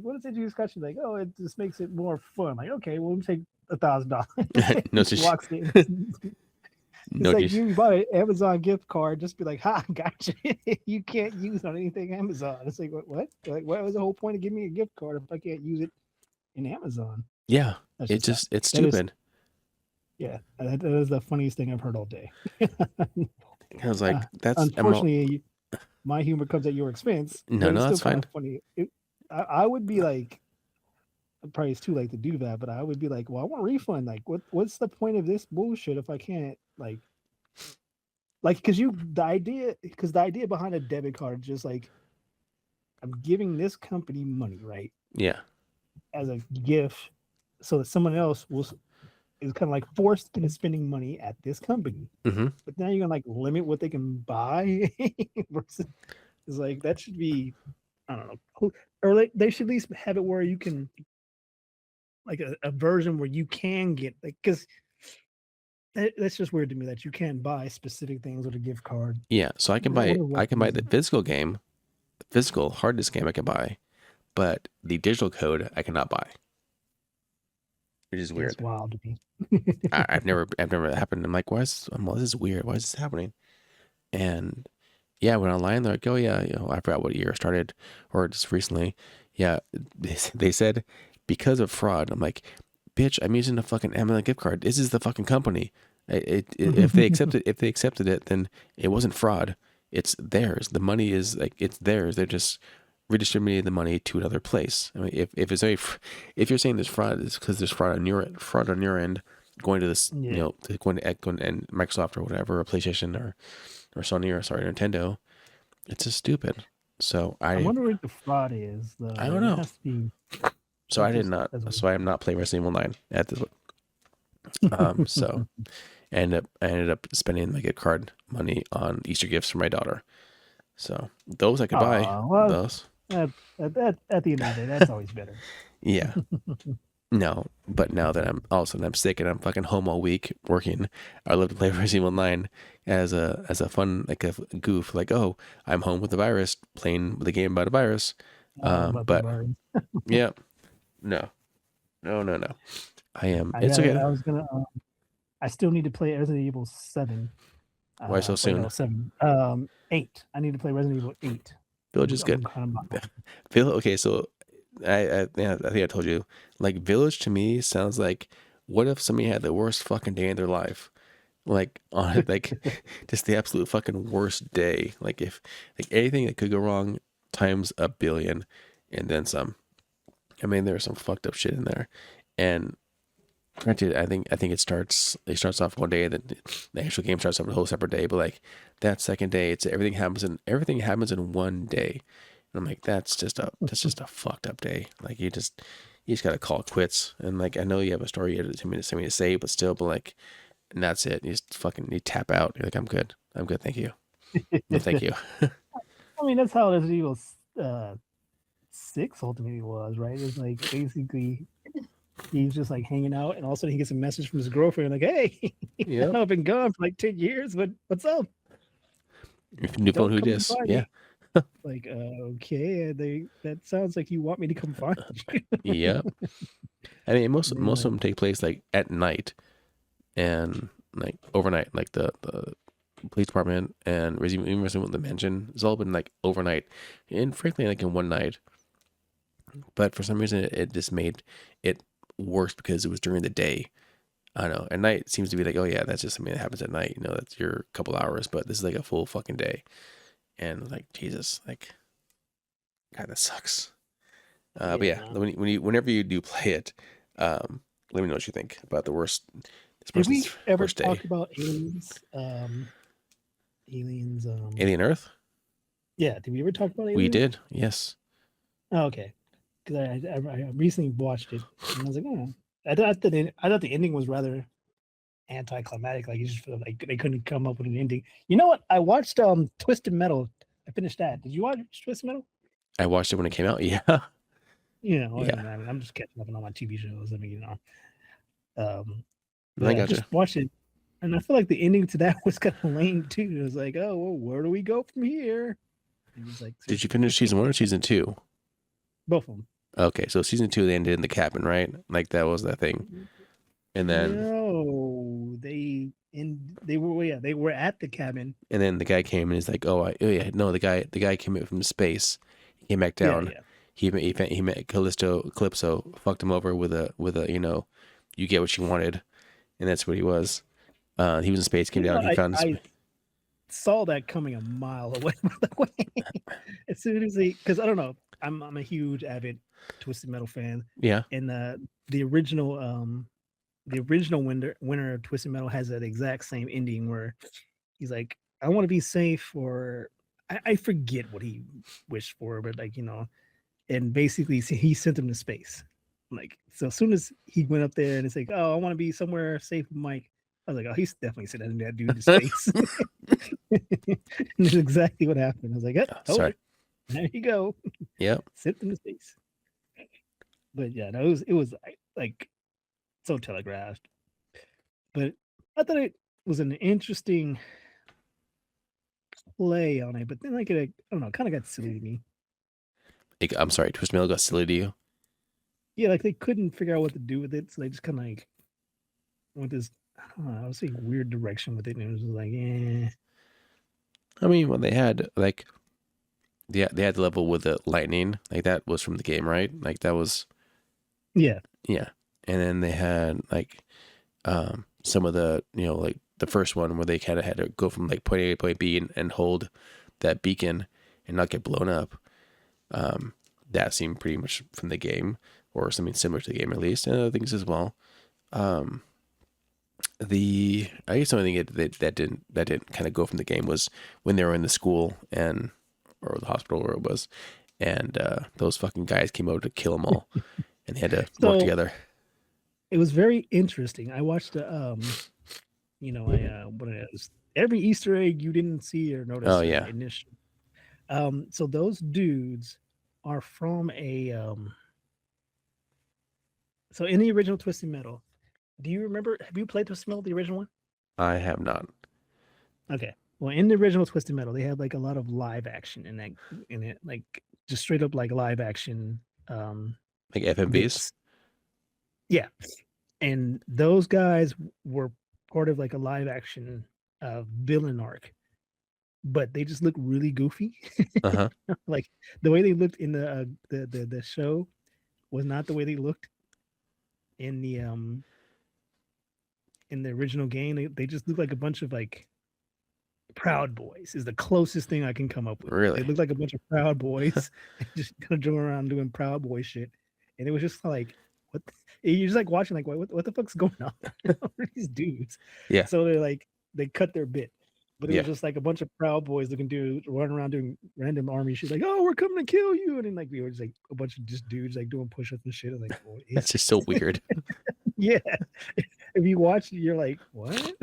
what is it you got? She's like, oh, it just makes it more fun. Like, okay, well, let me take $1,000. no, He walks in. It's no, like just you bought an Amazon gift card, just be like, ha, gotcha. You can't use on anything Amazon. It's like, what? Like, what was the whole point of giving me a gift card if I can't use it in Amazon? yeah. That's It just just it's that is stupid. yeah, that is the funniest thing I've heard all day. I was like, that's Unfortunately, my humor comes at your expense, no, but it's no, still that's kind fine. of funny. I would be like, probably it's too late to do that, but I would be like, well, I want a refund. Like, what's the point of this bullshit if I can't because the idea behind a debit card is just like I'm giving this company money, right, Yeah. as a gift, so that someone else is kind of like forced into spending money at this company. Mm-hmm. But now you're gonna like limit what they can buy versus it's like that should be I don't know, or they should at least have it where you can like a version where you can get like because that's just weird to me that you can't buy specific things with a gift card. Yeah. So I wonder I what can buy the reason. physical game, the physical hard disk game I can buy, but the digital code I cannot buy, which is It's weird. wild to me. I've never happened. I'm like, well, this is weird. Why is this happening? And yeah, I went online. They're like, oh yeah, I forgot what year it started, or just recently. Yeah, they said because of fraud. I'm like, bitch, I'm using a fucking Amazon gift card. This is the fucking company. If they accepted it, then it wasn't fraud. It's theirs. The money is like it's theirs. They're just redistributing the money to another place. I mean, if it's if you're saying there's fraud, it's because there's fraud on your end, going to this, Yeah. going to and Microsoft or whatever, or PlayStation or Sony or sorry Nintendo. It's just stupid. So I wonder what the fraud is. I don't It know. has to be. So That's I did just not. that's So I am not playing Resident Evil 9 at this. So weird. I ended up spending my gift card money on Easter gifts for my daughter. So those I could buy. Oh well, Those. at, at the end of the day, that's always better. Yeah. No, but now that I'm all of a sudden I'm sick and I'm fucking home all week working, I love to play Resident Evil 9 as a fun like a goof. Like, oh, I'm home with the virus, playing the game about a virus. About the But bars. yeah, no, no, no, no. I am. I It's got. okay. I was gonna. I still need to play Resident Evil 7. Why so Wait, no, soon? 7. 8. I need to play Resident Evil 8. Village is good. I'm kind of behind. Village. Okay, so yeah, I think I told you. Like Village to me sounds like what if somebody had the worst fucking day in their life, like on it, like just the absolute fucking worst day. Like if like anything that could go wrong times a billion, and then some. I mean, there's some fucked up shit in there, and granted, I think it starts off one day, then the actual game starts off a whole separate day. But like that second day, it's everything happens in one day. And I'm like, that's just a fucked up day. Like you just gotta call it quits. And like I know you have a story you had something to say, but still, but like, and that's it. You just fucking you tap out. You're like, I'm good, thank you. No, thank you. I mean, that's how Resident Evil 6 ultimately was, right? It's like basically he's just like hanging out, and all of a sudden he gets a message from his girlfriend, like, "Hey, I Yep. know I've been gone for like 10 years, but what's up? New phone, Don't who come and dis? find Yeah. me." Like, okay, that sounds like you want me to come find you. Yep. I mean, most And then most of like, them take place like at night and like overnight. Like the police department and even with the mansion, it's all been like overnight, and frankly, like in one night. But for some reason, it just made it worse because it was during the day. I don't know. At night seems to be like, oh yeah, that's just something that happens at night. You know, that's your couple hours. But this is like a full fucking day, and like Jesus, like God, that sucks. But yeah, yeah, no. whenever you do play it, let me know what you think about this Did person's we ever worst day. talk about aliens? Aliens. Alien Earth. Yeah, did we ever talk about We aliens? did, yes. Oh, okay, because I recently watched it, and I was like, oh, I thought the ending was rather anticlimactic. Like you just feel like they couldn't come up with an ending. You know what? I watched Twisted Metal. I finished that. Did you watch Twisted Metal? I watched it when it came out. Yeah, You know, yeah. I mean, I'm just catching up on all my TV shows. I mean, I but I just gotcha. watched it, and I feel like the ending to that was kind of lame too. It was like, oh, well, where do we go from here? It was like Did you finish season one or season two? both of them. Okay, so season two they ended in the cabin, right? Like that was that thing, and then No, they were they were at the cabin. the guy came and he's like, oh yeah, no, the guy came in from space, he came back Yeah, down. yeah. He met Calypso, fucked him over with a you get what you wanted, and that's what he was. He was in space, came You down, know, he found his. I saw that coming a mile away. By the way, as soon as because I don't know, I'm a huge avid Twisted Metal fan, Yeah. and the original the original winner of Twisted Metal has that exact same ending where he's like, I want to be safe, or I forget what he wished for, but like and basically he sent him to space. Like so, as soon as he went up there and it's like, oh, I want to be somewhere safe with Mike. I was like, oh, he's definitely sending that dude to space. And that's exactly what happened. I was like, yep, told Sorry. you. There you go. Yep. Sent him to space. But yeah, no, it was like so telegraphed. But I thought it was an interesting play on it. But then like I don't know, kind of got silly to me. I'm sorry. Twist Mail got silly to you. Yeah, like they couldn't figure out what to do with it, so they just kind of like went this I don't know, I would say weird direction with it, and it was just like, eh. I mean, when they had like they had the level with the lightning, like that was from the game, right? Like that was Yeah. yeah. And then they had like some of the like the first one where they kind of had to go from like point A to point B and hold that beacon and not get blown up. That seemed pretty much from the game or something similar to the game at least, and other things as well. Um, the I guess the only thing that didn't kind of go from the game was when they were in the school and or the hospital where it was, and those fucking guys came over to kill them all, and they had to work So together. it was very interesting. I watched the I what it is every Easter egg you didn't see or Oh notice or yeah, initial. So those dudes are from a so in the original Twisted Metal, do you remember, have you played Twisted Metal, the original one? I have not. Okay. Well, in the original Twisted Metal, they had like a lot of live action in that, in it, like just straight up like live action Like FMVs? bits. Yeah. And those guys were part of like a live action villain arc, but they just look really goofy. Uh-huh. Like the way they looked in the show was not the way they looked in the original game. They just look like a bunch of like Proud Boys is the closest thing I can come up with. They Really? look like a bunch of Proud Boys just kind of going around doing Proud Boy shit, and it was just like, what? You're just like watching, like, what the fuck's going on? These dudes. Yeah. So they're like, they cut their bit, but it was Yeah. just like a bunch of Proud Boys looking dudes running around doing random army shit, like, oh, we're coming to kill you, and then like we were just like a bunch of just dudes like doing push-ups and shit. I'm like, what That's is just so weird. yeah. If you watch it, you're like, what?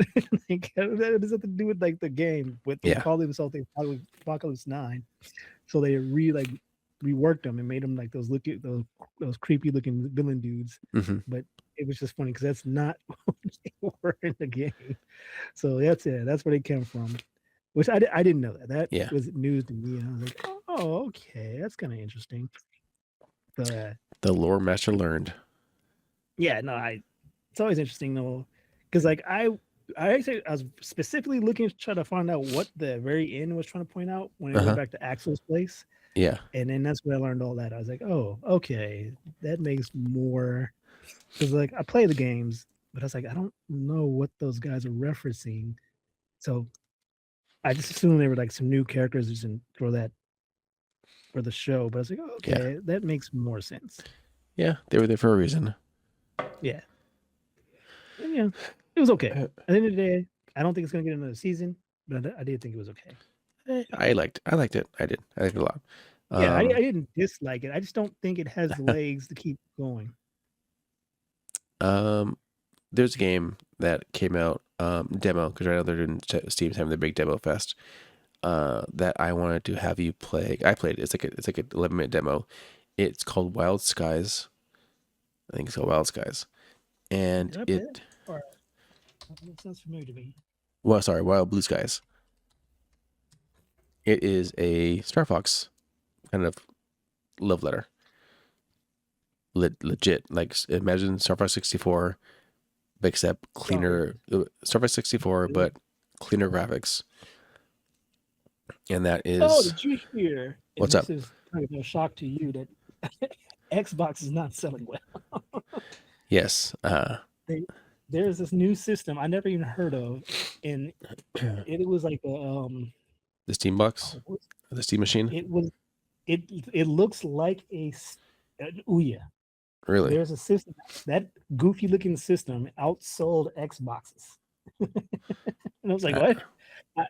Like, that has nothing to do with like the game, but they Yeah. call themselves the Apocalypse 9. So they reworked them and made them like those creepy looking villain dudes. Hmm. But it was just funny because that's not what they were in the game. So that's it. That's where they came from. Which I didn't know that. That Yeah. was news to me. And I was like, oh, okay, that's kind of interesting. So The lore master learned. yeah, no, it's always interesting though, because like I was specifically looking to try to find out what the very end was trying to point out when it went Uh-huh. back to Axel's place, Yeah. and then that's when I learned all that. I was like, oh, okay, that makes more, because like I play the games, but I was like, I don't know what those guys are referencing, so I just assumed they were like some new characters just for that for the show. But I was like, oh, Yeah. okay, that makes more sense. Yeah. They were there for a reason. Yeah, and, yeah, it was okay. Uh, At the end of the day, I don't think it's gonna get another season, but I did think it was okay. I liked it. I did. I liked it a lot. Yeah, I didn't dislike it. I just don't think it has the legs to keep going. There's a game that came out, demo, because right now they're doing Steam's having the big demo fest. That I wanted to have you play. I played it. It's like an 11-minute demo. It's called Wild Skies. I think it's called Wild Skies. And Did I play that? Or that sounds familiar to me. well, sorry, Wild Blue Skies. It is a Star Fox kind of love letter. Legit. Like, imagine Star Fox 64, except cleaner. Star Fox 64, but cleaner graphics. And that is. Oh, did you hear? What's this up? is kind of a shock to you that Xbox is not selling well. Yes. There's this new system I never even heard of, and it was like The Steam Box, the Steam Machine. It looks like an Ouya. Really? There's a system, that goofy looking system outsold Xboxes. And I was like, what?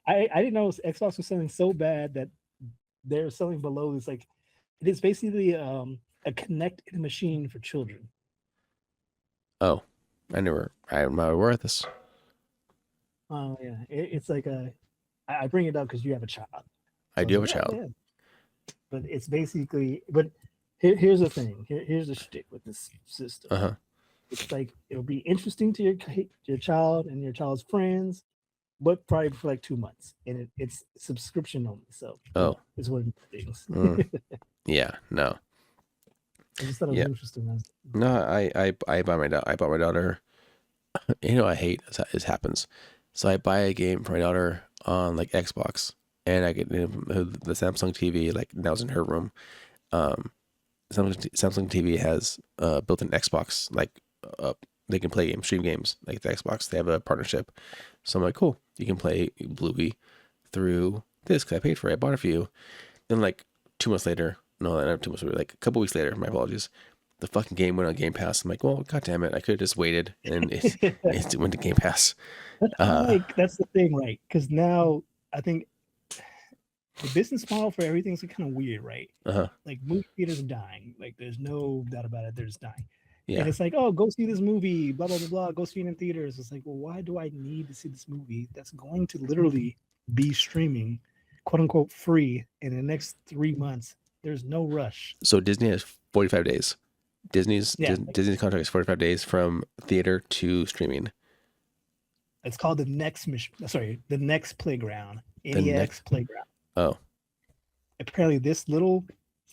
I didn't know Xbox was selling so bad that they're selling below this. Like, it is basically a connected machine for children. Oh, I'm not aware of this. Oh yeah, it's like I bring it up because you have a child. I do have a child. Yeah. But it's basically, but here's the thing. Here's the shtick with this system. Uh huh. It's like it'll be interesting to your child and your child's friends, but probably for like 2 months, and it's subscription only. So it's one of the things. Yeah. No. I just thought it was interesting. No. I bought my daughter. You know, I hate this happens. So I buy a game for my daughter on like Xbox, and I get the Samsung TV. Like, now it's in her room. Samsung TV has built-in Xbox. Like, they can play games, stream games like the Xbox. They have a partnership. So I'm like, cool. You can play Bluey through this because I paid for it. I bought it for you. Then like 2 months later, no, not 2 months later, like a couple weeks later, my apologies, the fucking game went on Game Pass. I'm like, well, god damn it, I could have just waited, and it went to Game Pass. That's the thing, right? Because now I think the business model for everything's kind of weird, right? Like, movie theaters are dying. Like, there's no doubt about it. They're just dying. Yeah. And it's like, oh, go see this movie, blah, blah, blah, blah. Go see it in theaters. It's like, well, why do I need to see this movie that's going to literally be streaming, quote unquote, free in the next 3 months There's no rush. So Disney has 45 days. Yeah, Disney's contract is 45 days from theater to streaming. it's called the next mission. Sorry, the next playground. The next NEX playground. oh Apparently, this little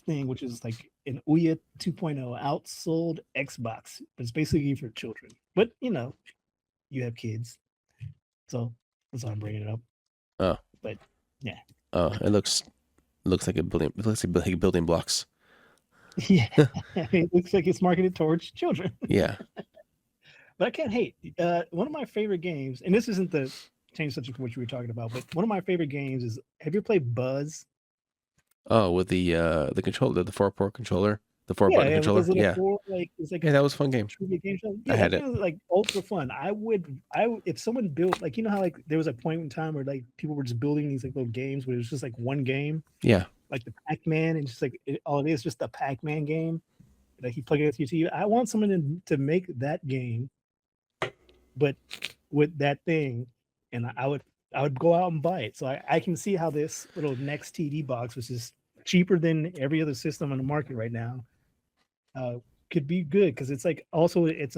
thing, which is like an Ouya 2.0, outsold Xbox, but it's basically for children. But you have kids, so that's why I'm bringing it up. oh But yeah, oh, it looks like a building. It looks like building blocks. yeah, it looks like it's marketed towards children. Yeah. But I can't hate. One of my favorite games, and this isn't the change subject from what you were talking about, but one of my favorite games is. Have you played Buzz? Oh, with the controller, the 4-port controller, the 4-button Yeah, with controller. those little Yeah. four, like it's like Yeah, that was a fun game. trivia game show. I Yeah, had that it. game was like ultra fun. If someone built like how like there was a point in time where like people were just building these like little games where it was just like one game, Yeah. like the Pac-Man, and just like all it is just a Pac-Man game. Like you plug it into your TV. I want someone to make that game, but with that thing, and I would go out and buy it. So I can see how this little Next TD box, which is cheaper than every other system on the market right now, could be good because it's like also it's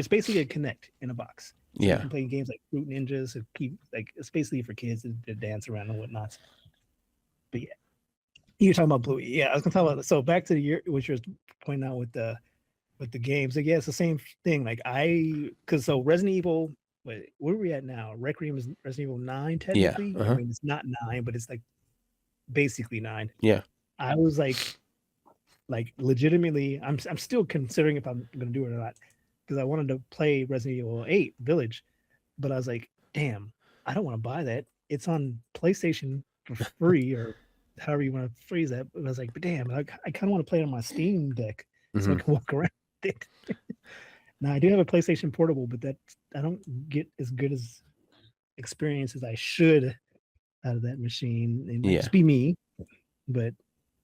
basically a Connect in a box. So you Yeah. can play games like Fruit Ninjas. It's basically for kids to dance around and whatnot. But yeah, you're talking about Bluey. Yeah, I was gonna talk about. So back to the year, which you're pointing out with the games. Like, yeah, it's the same thing. Like because Resident Evil. Wait, where are we at now? Requiem is Resident Evil 9 Yeah. technically. I Uh-huh. mean, it's not 9, but it's like basically 9. Yeah. I was like legitimately, I'm still considering if I'm gonna do it or not because I wanted to play Resident Evil 8 Village, but I was like, damn, I don't want to buy that. It's on PlayStation for free or however you want to phrase that. But I was like, but damn, I kind of want to play it on my Steam Deck so I Hmm. can walk around with it. Now I do have a PlayStation Portable, but that I don't get as good as experience as I should out of that machine. It might Yeah. just be me, but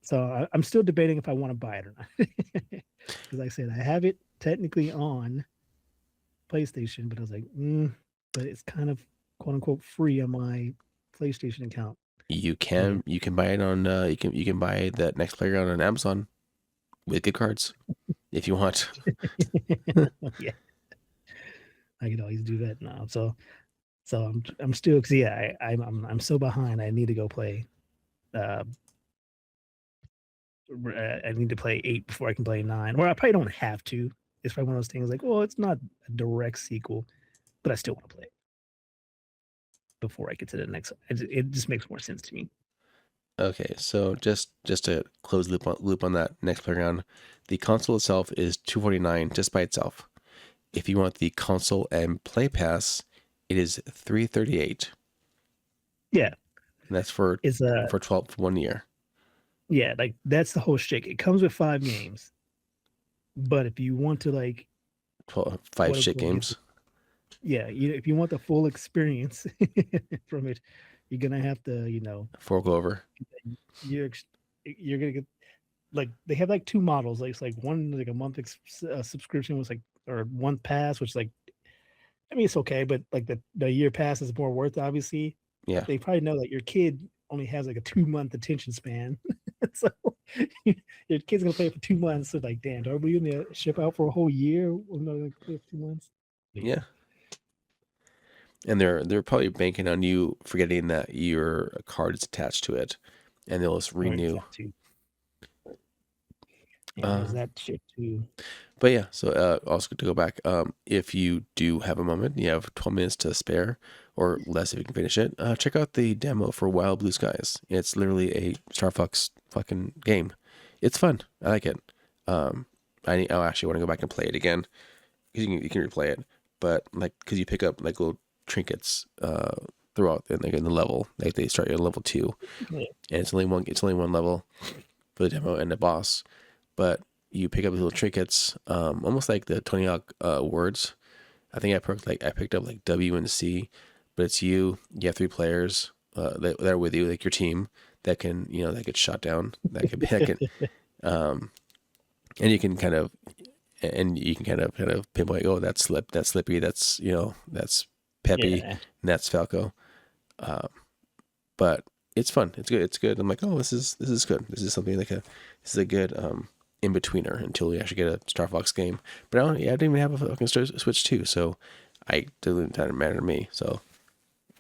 so I'm still debating if I want to buy it or not. Because like I said, I have it technically on PlayStation, but I was like, but it's kind of quote unquote free on my PlayStation account. You can buy it on you can buy that next playground on Amazon with gift cards if you want. Yeah, I could always do that now. So I'm still because yeah, I'm so behind. I need to go play. Uh, I need to play 8 before I can play 9. Or I probably don't have to. It's probably one of those things like, well, it's not a direct sequel, but I still want to play it before I get to the next. It just makes more sense to me. Okay, so just to close loop on that next playground, the console itself is $249 just by itself. If you want the console and play pass, it is $338. Yeah, And that's for it's 12 for 1 year. yeah, like that's the whole shtick. It comes with 5 games, but if you want to like 5 shit games. Yeah, if you want the full experience from it, you're gonna have to, Fork over. you're gonna get like they have like 2 models. Like it's like one like a month subscription was like or one pass, which like I mean it's okay, but like the year pass is more worth obviously. Yeah. They probably know that your kid only has like a 2-month attention span, so your kid's gonna play it for 2 months. So like, damn, are we gonna ship out for a whole year? Like 2 months. Yeah. And they're probably banking on you forgetting that your card is attached to it, and they'll just renew. Yeah, there's that shit too. But yeah, so also to go back, if you do have a moment, you have 12 minutes to spare or less if you can finish it, check out the demo for Wild Blue Skies. It's literally a Star Fox fucking game. It's fun. I like it. I actually want to go back and play it again. You can replay it, but like because you pick up like little trinkets throughout in the level. Like they start you at level 2, and it's only one level for the demo and the boss. But you pick up these little trinkets, almost like the Tony Hawk words. I think I picked up like W and C, but it's you. You have 3 players that are with you, like your team that can that gets shot down. That can and you can kind of pinpoint. Oh, that's Slippy. That's that's Peppy. Yeah. And that's Falco. But It's fun. It's good. It's good. I'm like, oh, this is good. This is something like this is a good in betweener until we actually get a Star Fox game. But I didn't even have a fucking Switch 2, so I didn't matter to me. So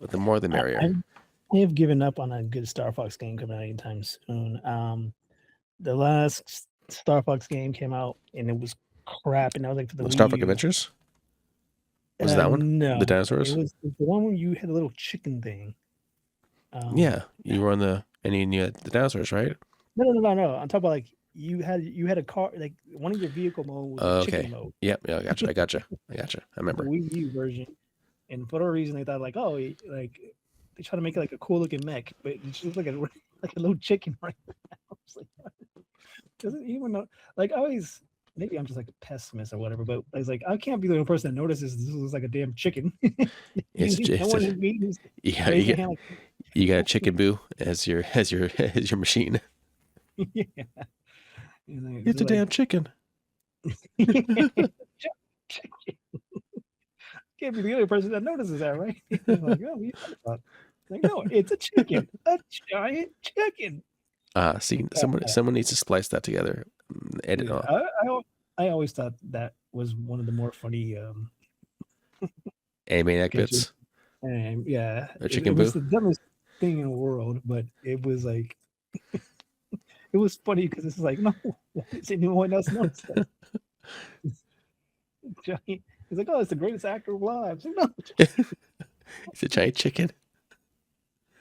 the more the I, merrier. I I have given up on a good Star Fox game coming out anytime soon. The last Star Fox game came out and it was crap, and that was like for the Well, Wii Star Fox U. Adventures, was it that one? The No, it dinosaurs? was the one where you had a little chicken thing. Yeah, Yeah. you were on the and you had the dinosaurs, right? No. I'm talking about like you had a car, like one of your vehicle mode was a chicken Okay. mode, Yep. Yeah, I gotcha. I like the remember. Wii U version. And for whatever reason, they thought like, oh, like they try to make it like a cool looking mech, but it's just like a like a little chicken right now. I was like, doesn't even know. Like I always, maybe I'm just like a pessimist or whatever, but I was like, I can't be the only person that notices this looks like a damn chicken. No It's one a has me who's yeah. raising their hand You got a chicken boo as your as your machine. like, yeah. And It's it's a damn like, chicken. chicken. Can't be the only person that notices that, right? Like, oh, what are you talking about? Like, no, it's a chicken, a giant chicken. See, Uh, someone needs to splice that together. Edit. yeah, I always thought that was one of the more funny Animaniac sketches. bits. And yeah, A it chicken was boo. the dumbest thing in the world, but it was like it was funny because it's like, no, why does anyone else notice that? Giant. He's like, oh, it's the greatest actor alive. It's like, no, It's a giant chicken.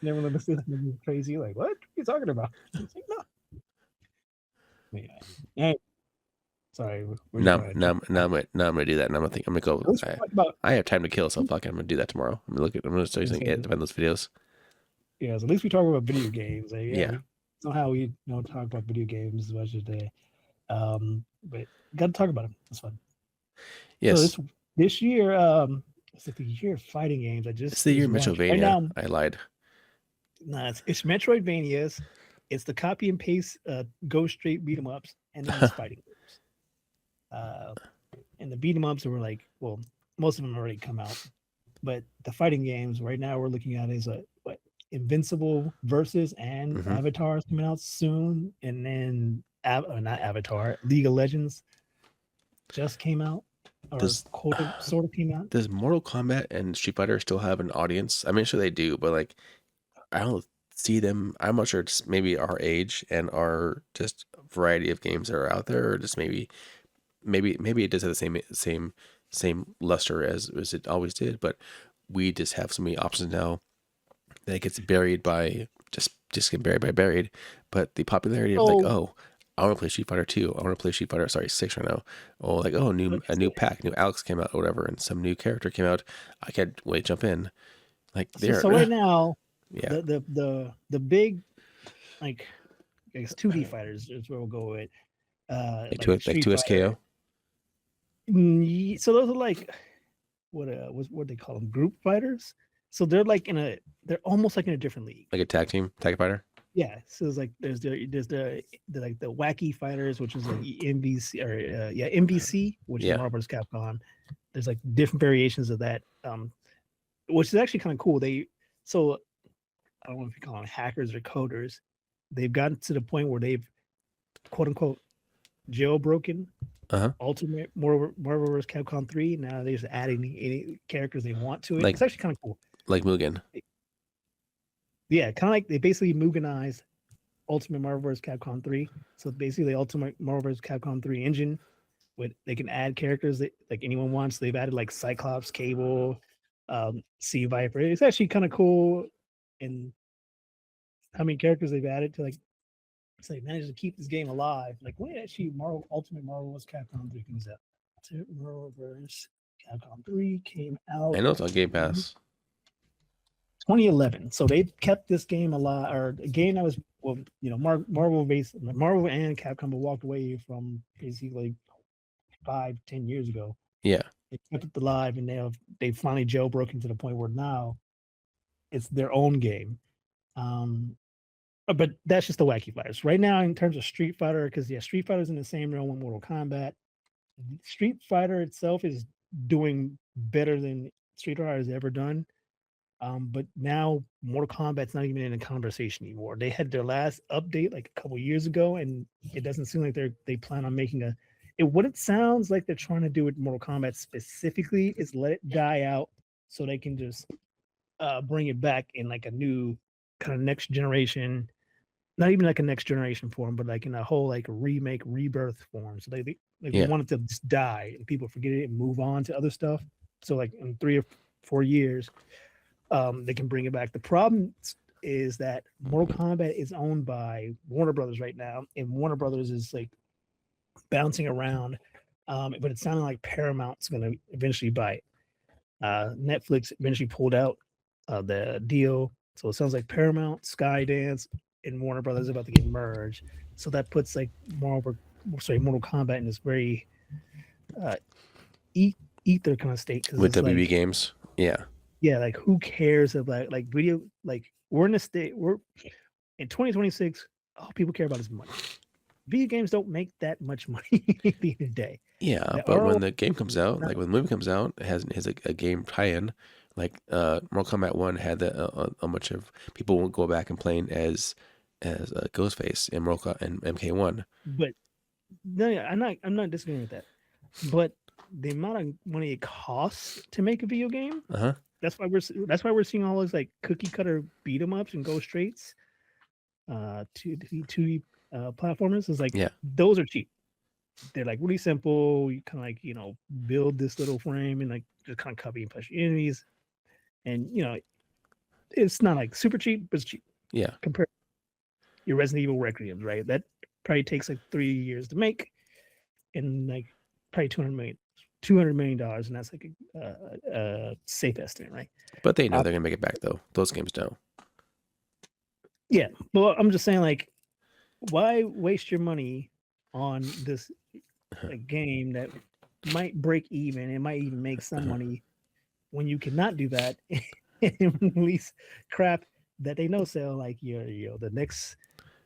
never let us see that movie crazy. Like, what are you talking about? It's like, no. Yeah. Hey, sorry, we're just going to jump. Now I'm gonna do that. And I'm gonna go. Let's talk about I have time to kill, so fuck it, I'm gonna do that tomorrow. I'm gonna start using it to find those videos. yeah. So at least we talk about video games. Like, yeah, Yeah. we somehow we don't talk about video games as much as today. But got to talk about them. It's fun. So Yes. this year, it's like the year of fighting games. I It's just the year watched right Metrovania. now. I lied. Nah, it's Metroidvanias. It's the copy and paste, go straight beat 'em ups, and then it's fighting games. Uh, and the beat 'em ups were like, well, most of them already come out, but the fighting games right now we're looking at is a what Invincible versus and hmm Avatar is coming out soon, and then not Avatar, League of Legends just came out, or Does sort of came out. does Mortal Kombat and Street Fighter still have an audience? I mean, sure they do, but like I don't see them. I'm not sure. It's maybe our age and our just variety of games that are out there, or just maybe it does have the same luster as it always did, but we just have so many options now that it gets buried by just get buried by buried. But the popularity of like, So oh, I want to play Street Fighter 2. I want to play Street Fighter, sorry, 6 right now. Oh, like, oh, let me a new say, pack, new Alex came out or whatever, and some new character came out. I can't wait to jump in. Like so they're right now yeah, the big, like, I guess 2D fighters is where we'll go with, like like Street two Fighter. SKO. So those are like what they call them, group fighters. So they're almost like in a different league. Like a tag fighter. Yeah, so it's like there's like the wacky fighters, which is like MVC, or MVC, which is Yeah. Marvel vs. Capcom. There's like different variations of that, which is actually kind of cool. So I don't know if you call them hackers or coders. They've gotten to the point where they've, quote unquote, jailbroken Uh-huh. Ultimate Marvel vs. Capcom 3. Now they're just adding any characters they want to it. Like It's actually kind of cool. Mugen. Yeah, kind of like they basically Mugenized Ultimate Marvel vs. Capcom 3. So basically, the Ultimate Marvel vs. Capcom 3 engine, with they can add characters that like anyone wants. They've added like Cyclops, Cable, Sea Viper. It's actually kind of cool, and how many characters they've added to, like, so they managed to keep this game alive. Like, when actually Ultimate Marvel vs. Capcom 3 comes out? Ultimate Marvel vs. Capcom 3 came out I know it's on Game in Pass. 2011. So they've kept this game alive, or a game that was, well, Marvel and Capcom walked away from basically 5-10 years ago. Yeah. They kept it alive, and they finally jailbroken to the point where now it's their own game. But that's just the wacky fighters right now in terms of Street Fighter, because Street Fighter's in the same realm with Mortal Kombat. Street Fighter itself is doing better than Street Fighter has ever done. But now Mortal Kombat's not even in the conversation anymore. They had their last update like a couple years ago, and it doesn't seem like they plan on making a. What it sounds like they're trying to do with Mortal Kombat specifically is let it die out so they can just bring it back in like a new kind of next generation, not even like a next generation form, but like in a whole like remake rebirth form. So they Yeah. want it to just die and people forget it and move on to other stuff. So like in 3 or 4 years, they can bring it back. The problem is that Mortal Kombat is owned by Warner Brothers right now, and Warner Brothers is like bouncing around. But it sounded like Paramount's going to eventually buy it. Netflix eventually pulled out the deal, so it sounds like Paramount, Skydance, and Warner Brothers are about to get merged. So that puts like Mortal Kombat in this very uh, eat ether kind of state because With it's WB like, games. Yeah. yeah, like who cares of like video, like we're in a state, we're in 2026, all people care about is money. Video games don't make that much money at the end of the day. Yeah, The but when ROI the game comes is out, not. like when the movie comes out, it has a game tie-in. Like Mortal Kombat 1 had a bunch of people won't go back and playing as Ghostface in and MK1. But no, yeah, I'm not disagreeing with that. But the amount of money it costs to make a video game, Uh-huh. that's why we're seeing all those like cookie cutter beat 'em ups and go straights, to platformers. Is like Yeah. those are cheap. They're like really simple. You kind of like build this little frame and like just kind of copy and push your enemies, and it's not like super cheap, but it's cheap Yeah. compared to your Resident Evil Requiems, right? That probably takes like 3 years to make, and like probably $200 million, and that's like a safe estimate, right? But they know Uh, they're gonna make it back though. Those games don't. yeah, but I'm just saying, like, why waste your money on this game that might break even? It might even make some money when you cannot do that and release crap that they know sell, like the next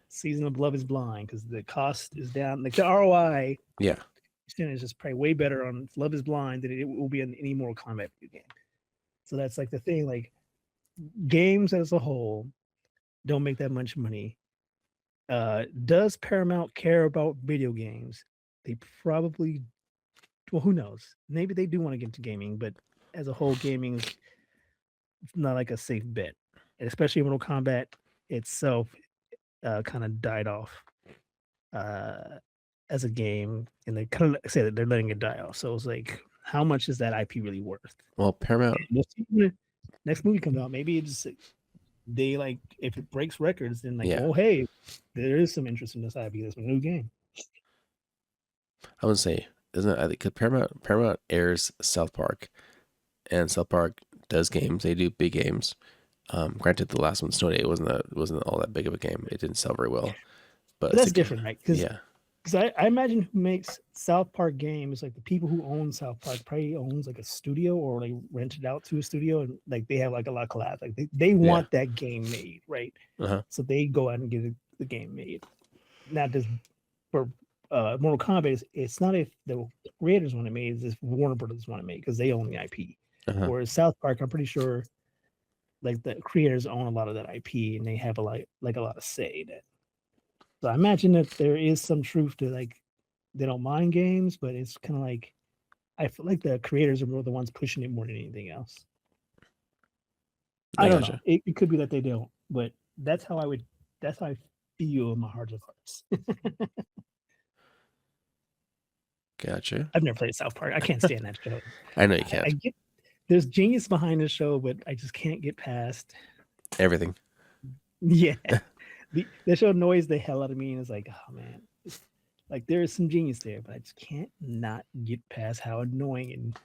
season of Love Is Blind, because the cost is down, like the ROI Yeah. is just probably way better on Love Is Blind than it will be on any Mortal Kombat video game. So that's like the thing, like games as a whole don't make that much money. Does Paramount care about video games? They probably, well, who knows? Maybe they do want to get into gaming, but as a whole, gaming is not like a safe bet, and especially Mortal Kombat itself kind of died off uh, as a game, and they kind of say that they're letting it die off. So it's like, how much is that IP really worth? Well, Paramount. And we'll see when the next movie comes out. Maybe it's they like, if it breaks records, then like, Yeah. oh hey, there is some interest in this IP. There's a new game. I would say isn't it? I think 'cause Paramount airs South Park, and South Park does games. They do big games. Granted, the last one, Snow Day, wasn't all that big of a game. It didn't sell very well. But But that's different, right? Because yeah, I imagine who makes South Park games, like the people who own South Park probably owns like a studio, or they rent it out to a studio, and like they have like a lot of collabs. Like they want that game made, right? uh-huh. So they go out and get the game made. Not just for Mortal Kombat. It's not if the creators want it made, it's if Warner Brothers want it made because they own the IP. Uh-huh. Whereas South Park, I'm pretty sure like the creators own a lot of that IP and they have a lot of say that. So I imagine that there is some truth to like they don't mind games, but it's kind of like I feel like the creators are more the ones pushing it more than anything else. I don't know. It could be that they don't, but that's how I feel in my heart of hearts. Gotcha. I've never played South Park. I can't stand that show. I know you can't. I get there's genius behind the show, but I just can't get past Everything. Yeah. The show annoys the hell out of me, and it's like, oh man, like there is some genius there, but I just can't not get past how annoying and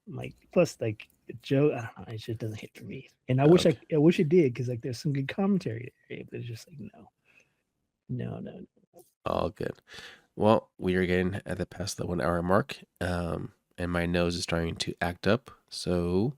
like plus like Joe, I don't know, it just doesn't hit for me. And I wish it did, because like there's some good commentary there, but it's just like no. All good. Well, we are getting at the past the 1 hour mark, and my nose is starting to act up. So,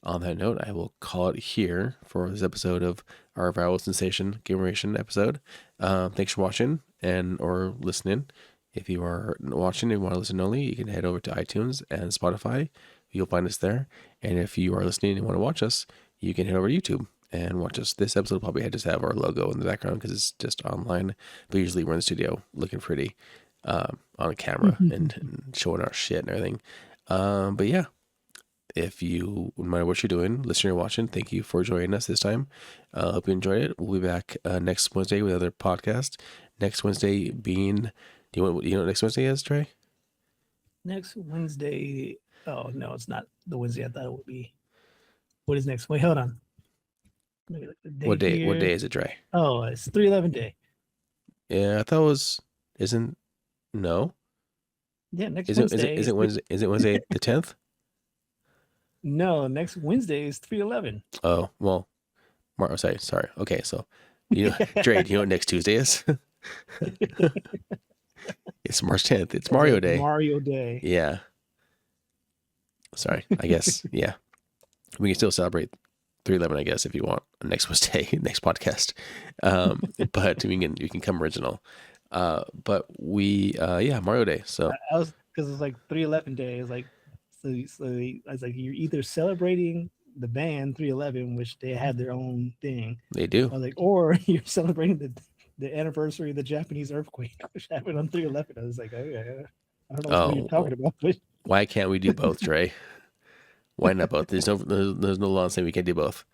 on that note, I will call it here for this episode of our viral sensation Gameoration episode. Thanks for watching or listening. If you are watching and want to listen only, you can head over to iTunes and Spotify. You'll find us there. And if you are listening and want to watch us, you can head over to YouTube and watch us. This episode will probably just have our logo in the background because it's just online. But usually we're in the studio looking pretty on camera and showing our shit and everything. But yeah, if you, no matter what you're doing, listening or watching, thank you for joining us this time. Hope you enjoyed it. We'll be back next Wednesday with another podcast. Next Wednesday being, you know what next Wednesday is, Trey? Next Wednesday. Oh no, it's not the Wednesday I thought it would be. What is next? Wait, hold on. Maybe like the day What day? here. What day is it, Trey? Oh, it's 3/11 day. Yeah, I thought it was. Isn't no? Yeah, next Is it Wednesday. is it Wednesday? Is it Wednesday the 10th? No, next Wednesday is 3/11. Oh well, sorry. Okay, so you know, Dre, do you know what next Tuesday is? It's March 10th. It's Mario Day. Mario Day. Yeah. Sorry. I guess. Yeah. We can still celebrate 3/11, I guess, if you want next Wednesday, next podcast. But you can come original. But Mario Day. So I was, because it's like 3/11 day. It's like so I was like, you're either celebrating the band 3/11, which they have their own thing. they do. I was like, or you're celebrating the anniversary of the Japanese earthquake, which happened on 3/11. I was like, oh yeah, I don't know what you're talking about. But why can't we do both, Trey? Why not both? There's no law saying we can't do both.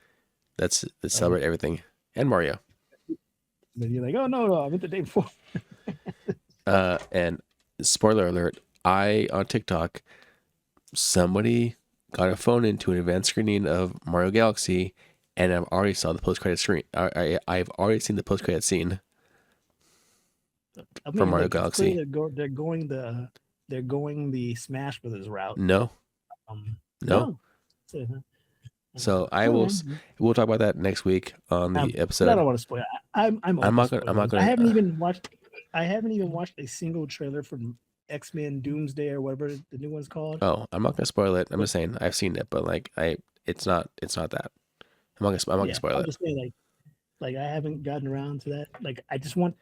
Let's celebrate everything and Mario. Then you're like, oh no, I meant the day before. And spoiler alert, on TikTok, somebody got a phone into an advanced screening of Mario Galaxy, and I've already saw the post-credit screen. I've already seen the post-credit scene from Mario Galaxy. They're going the Smash Brothers route. No. No. So we'll talk about that next week on the episode. I don't want to spoil. I'm not gonna. I haven't even watched a single trailer from X-Men Doomsday or whatever the new one's called. Oh, I'm not gonna spoil it. I'm just saying I've seen it, but like it's not that. I'm not gonna spoil it. Just saying, like I haven't gotten around to that. Like I just want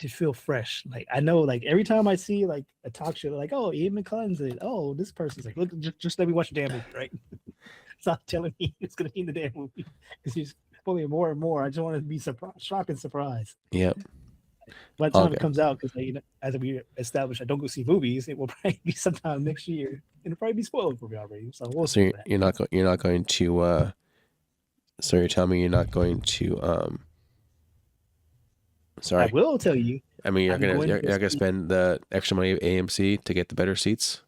to feel fresh. Like I know, like every time I see like a talk show, like, oh, Ian McCullen's it. Oh, this person's like, look, just let me watch the damn movie, right? Stop telling me it's gonna be in the damn movie because you're spoiling more and more. I just want to be shocked and surprised. Yep. By the time it comes out, because as we established, I don't go see movies. It will probably be sometime next year, and it'll probably be spoiled for me already. So we'll see. You're not going to. So you're telling me you're not going to. Sorry. I will tell you. I mean, you're gonna spend the extra money at AMC to get the better seats.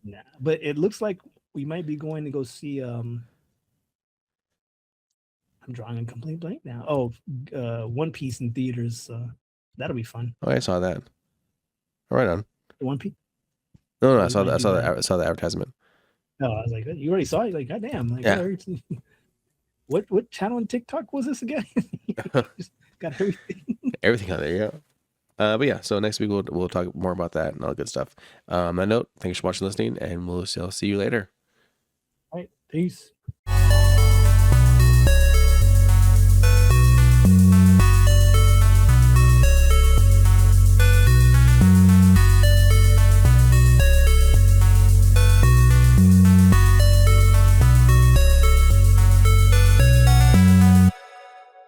Nah, but it looks like we might be going to go see. I'm drawing a complete blank now. Oh, One Piece in theaters. That'll be fun. Oh, I saw that. Right on. One Piece. No, I saw the advertisement. No, I was like, you already saw it. Like, goddamn! Like, yeah. What channel on TikTok was this again? Just got everything. Everything on there, yeah. But yeah, so next week we'll talk more about that and all good stuff. On that note, thanks for watching, listening, and we'll see you later. All right, peace.